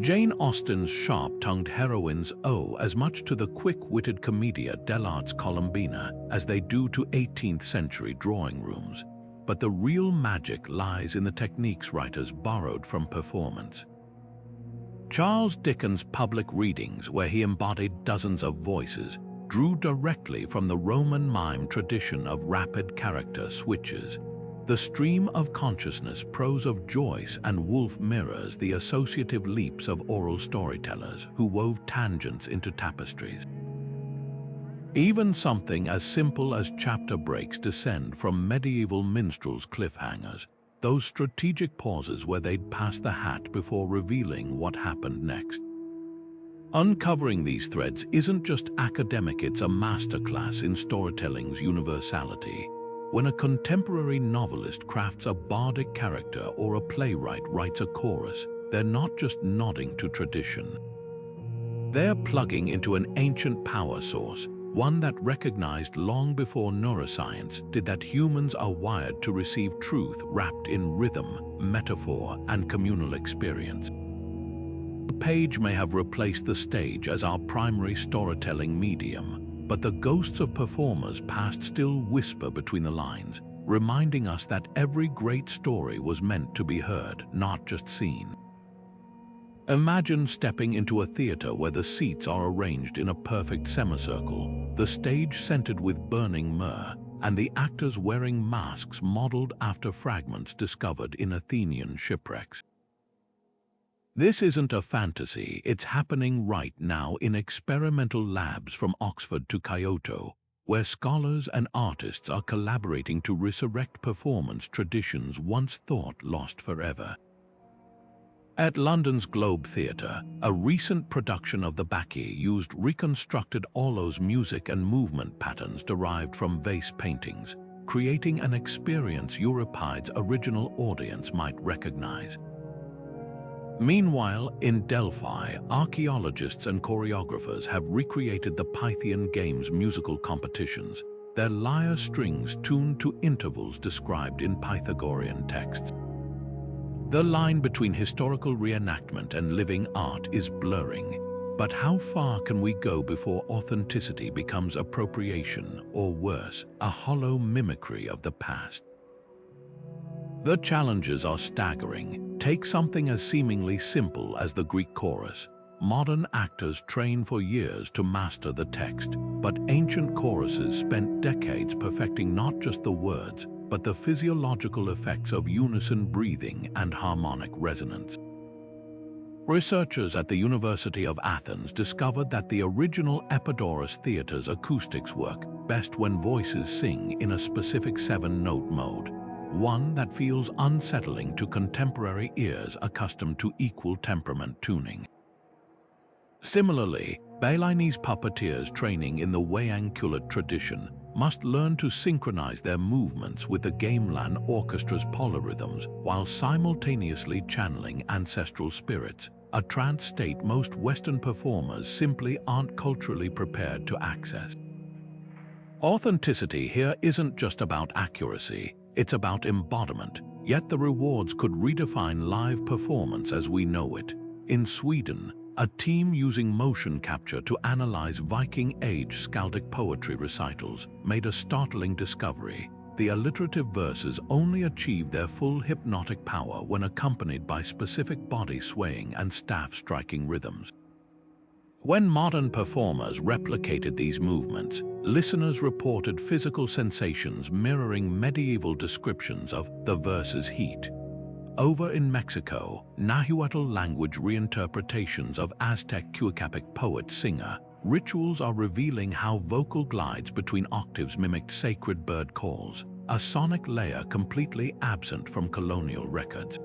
Jane Austen's sharp-tongued heroines owe as much to the quick-witted commedia dell'arte colombina as they do to 18th century drawing rooms. But the real magic lies in the techniques writers borrowed from performance. Charles Dickens' public readings, where he embodied dozens of voices, drew directly from the Roman mime tradition of rapid character switches. The stream of consciousness prose of Joyce and Woolf mirrors the associative leaps of oral storytellers who wove tangents into tapestries. Even something as simple as chapter breaks descend from medieval minstrels' cliffhangers, those strategic pauses where they'd pass the hat before revealing what happened next. Uncovering these threads isn't just academic, it's a masterclass in storytelling's universality. When a contemporary novelist crafts a bardic character or a playwright writes a chorus, they're not just nodding to tradition. They're plugging into an ancient power source, one that recognized long before neuroscience did that humans are wired to receive truth wrapped in rhythm, metaphor, and communal experience. The page may have replaced the stage as our primary storytelling medium, but the ghosts of performers past still whisper between the lines, reminding us that every great story was meant to be heard, not just seen. Imagine stepping into a theater where the seats are arranged in a perfect semicircle, the stage scented with burning myrrh, and the actors wearing masks modeled after fragments discovered in Athenian shipwrecks. This isn't a fantasy, it's happening right now in experimental labs from Oxford to Kyoto, where scholars and artists are collaborating to resurrect performance traditions once thought lost forever. At London's Globe Theatre, a recent production of the Bacchae used reconstructed Orlo's music and movement patterns derived from vase paintings, creating an experience Euripides' original audience might recognize. Meanwhile, in Delphi, archaeologists and choreographers have recreated the Pythian Games musical competitions, their lyre strings tuned to intervals described in Pythagorean texts. The line between historical reenactment and living art is blurring, but how far can we go before authenticity becomes appropriation, or worse, a hollow mimicry of the past? The challenges are staggering. Take something as seemingly simple as the Greek chorus. Modern actors train for years to master the text, but ancient choruses spent decades perfecting not just the words, but the physiological effects of unison breathing and harmonic resonance. Researchers at the University of Athens discovered that the original Epidaurus theater's acoustics work best when voices sing in a specific 7-note mode, one that feels unsettling to contemporary ears accustomed to equal temperament tuning. Similarly, Balinese puppeteers training in the Wayang Kulit tradition must learn to synchronize their movements with the gamelan orchestra's polyrhythms while simultaneously channeling ancestral spirits, a trance state most Western performers simply aren't culturally prepared to access. Authenticity here isn't just about accuracy, it's about embodiment, yet the rewards could redefine live performance as we know it. In Sweden, a team using motion capture to analyze Viking-age skaldic poetry recitals made a startling discovery. The alliterative verses only achieve their full hypnotic power when accompanied by specific body swaying and staff-striking rhythms. When modern performers replicated these movements, listeners reported physical sensations mirroring medieval descriptions of the verse's heat. Over in Mexico, Nahuatl language reinterpretations of Aztec Cuicapic poet-singer rituals are revealing how vocal glides between octaves mimicked sacred bird calls, a sonic layer completely absent from colonial records.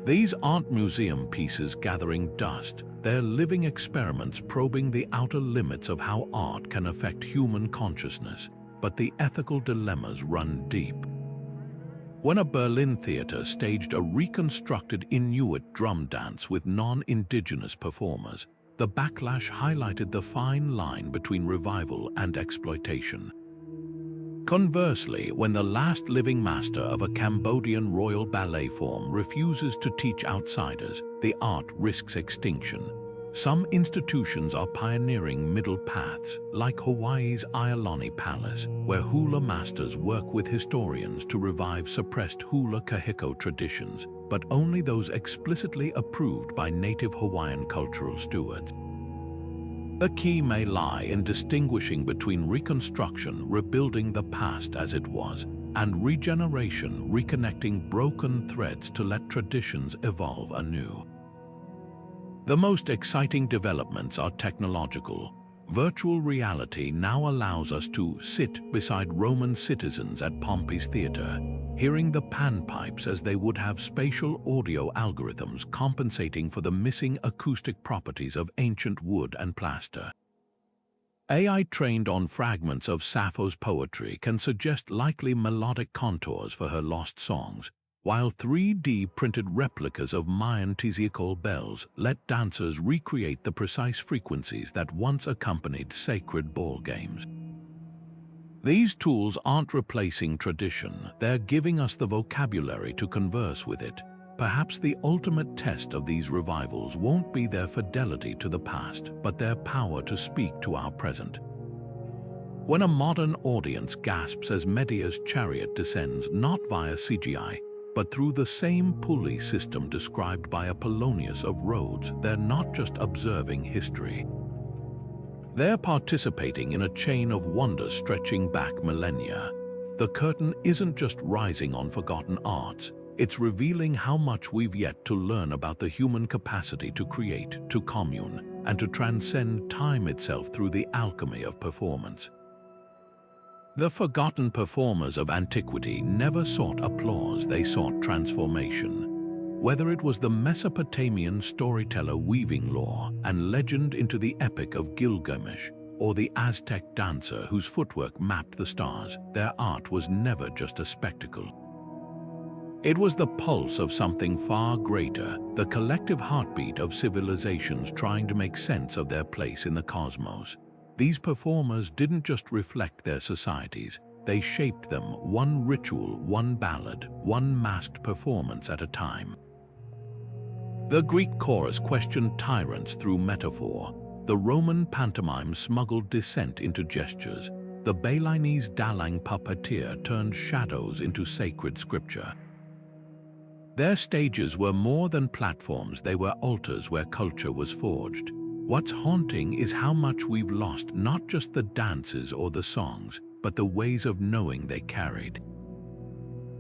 These aren't museum pieces gathering dust, they're living experiments probing the outer limits of how art can affect human consciousness, but the ethical dilemmas run deep. When a Berlin theater staged a reconstructed Inuit drum dance with non-Indigenous performers, the backlash highlighted the fine line between revival and exploitation. Conversely, when the last living master of a Cambodian royal ballet form refuses to teach outsiders, the art risks extinction. Some institutions are pioneering middle paths, like Hawaii's Ailani Palace, where hula masters work with historians to revive suppressed hula kahiko traditions, but only those explicitly approved by native Hawaiian cultural stewards. The key may lie in distinguishing between reconstruction, rebuilding the past as it was, and regeneration, reconnecting broken threads to let traditions evolve anew. The most exciting developments are technological. Virtual reality now allows us to sit beside Roman citizens at Pompey's theater, hearing the panpipes as they would have spatial audio algorithms compensating for the missing acoustic properties of ancient wood and plaster. AI trained on fragments of Sappho's poetry can suggest likely melodic contours for her lost songs, while 3D printed replicas of Mayan Tzicol bells let dancers recreate the precise frequencies that once accompanied sacred ball games. These tools aren't replacing tradition, they're giving us the vocabulary to converse with it. Perhaps the ultimate test of these revivals won't be their fidelity to the past, but their power to speak to our present. When a modern audience gasps as Medea's chariot descends not via CGI, but through the same pulley system described by Apollonius of Rhodes, they're not just observing history. They're participating in a chain of wonders stretching back millennia. The curtain isn't just rising on forgotten arts, it's revealing how much we've yet to learn about the human capacity to create, to commune, and to transcend time itself through the alchemy of performance. The forgotten performers of antiquity never sought applause, they sought transformation. Whether it was the Mesopotamian storyteller weaving lore and legend into the epic of Gilgamesh, or the Aztec dancer whose footwork mapped the stars, their art was never just a spectacle. It was the pulse of something far greater, the collective heartbeat of civilizations trying to make sense of their place in the cosmos. These performers didn't just reflect their societies, they shaped them, one ritual, one ballad, one masked performance at a time. The Greek chorus questioned tyrants through metaphor. The Roman pantomime smuggled dissent into gestures. The Balinese dalang puppeteer turned shadows into sacred scripture. Their stages were more than platforms, they were altars where culture was forged. What's haunting is how much we've lost, not just the dances or the songs, but the ways of knowing they carried.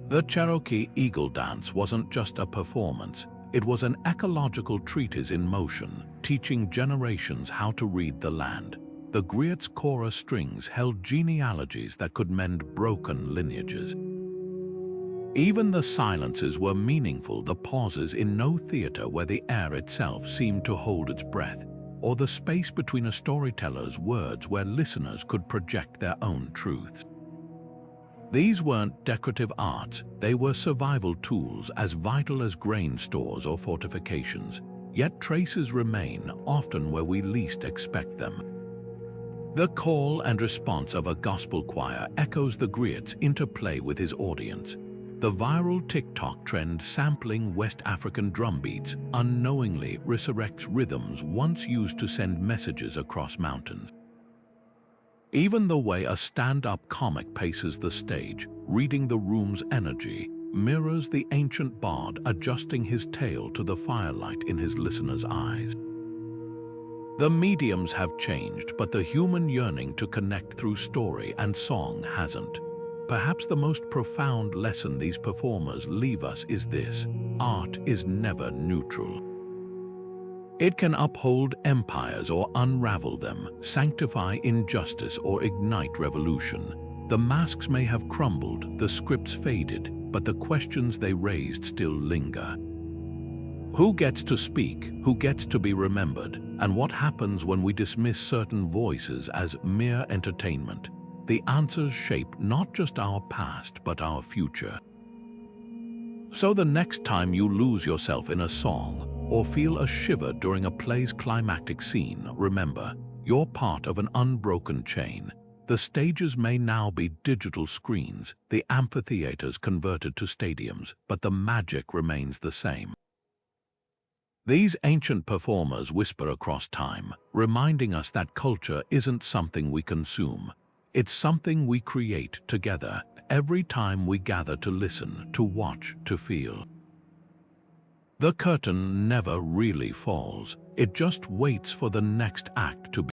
The Cherokee Eagle Dance wasn't just a performance, it was an ecological treatise in motion, teaching generations how to read the land. The Griot's chorus strings held genealogies that could mend broken lineages. Even the silences were meaningful, the pauses in no theater where the air itself seemed to hold its breath, or the space between a storyteller's words where listeners could project their own truths. These weren't decorative arts, they were survival tools as vital as grain stores or fortifications, yet traces remain, often where we least expect them. The call and response of a gospel choir echoes the griot's interplay with his audience. The viral TikTok trend sampling West African drum beats unknowingly resurrects rhythms once used to send messages across mountains. Even the way a stand-up comic paces the stage, reading the room's energy, mirrors the ancient bard adjusting his tale to the firelight in his listeners' eyes. The mediums have changed, but the human yearning to connect through story and song hasn't. Perhaps the most profound lesson these performers leave us is this: art is never neutral. It can uphold empires or unravel them, sanctify injustice or ignite revolution. The masks may have crumbled, the scripts faded, but the questions they raised still linger. Who gets to speak? Who gets to be remembered? And what happens when we dismiss certain voices as mere entertainment? The answers shape not just our past, but our future. So the next time you lose yourself in a song, or feel a shiver during a play's climactic scene, remember, you're part of an unbroken chain. The stages may now be digital screens, the amphitheaters converted to stadiums, but the magic remains the same. These ancient performers whisper across time, reminding us that culture isn't something we consume. It's something we create together, every time we gather to listen, to watch, to feel. The curtain never really falls. It just waits for the next act to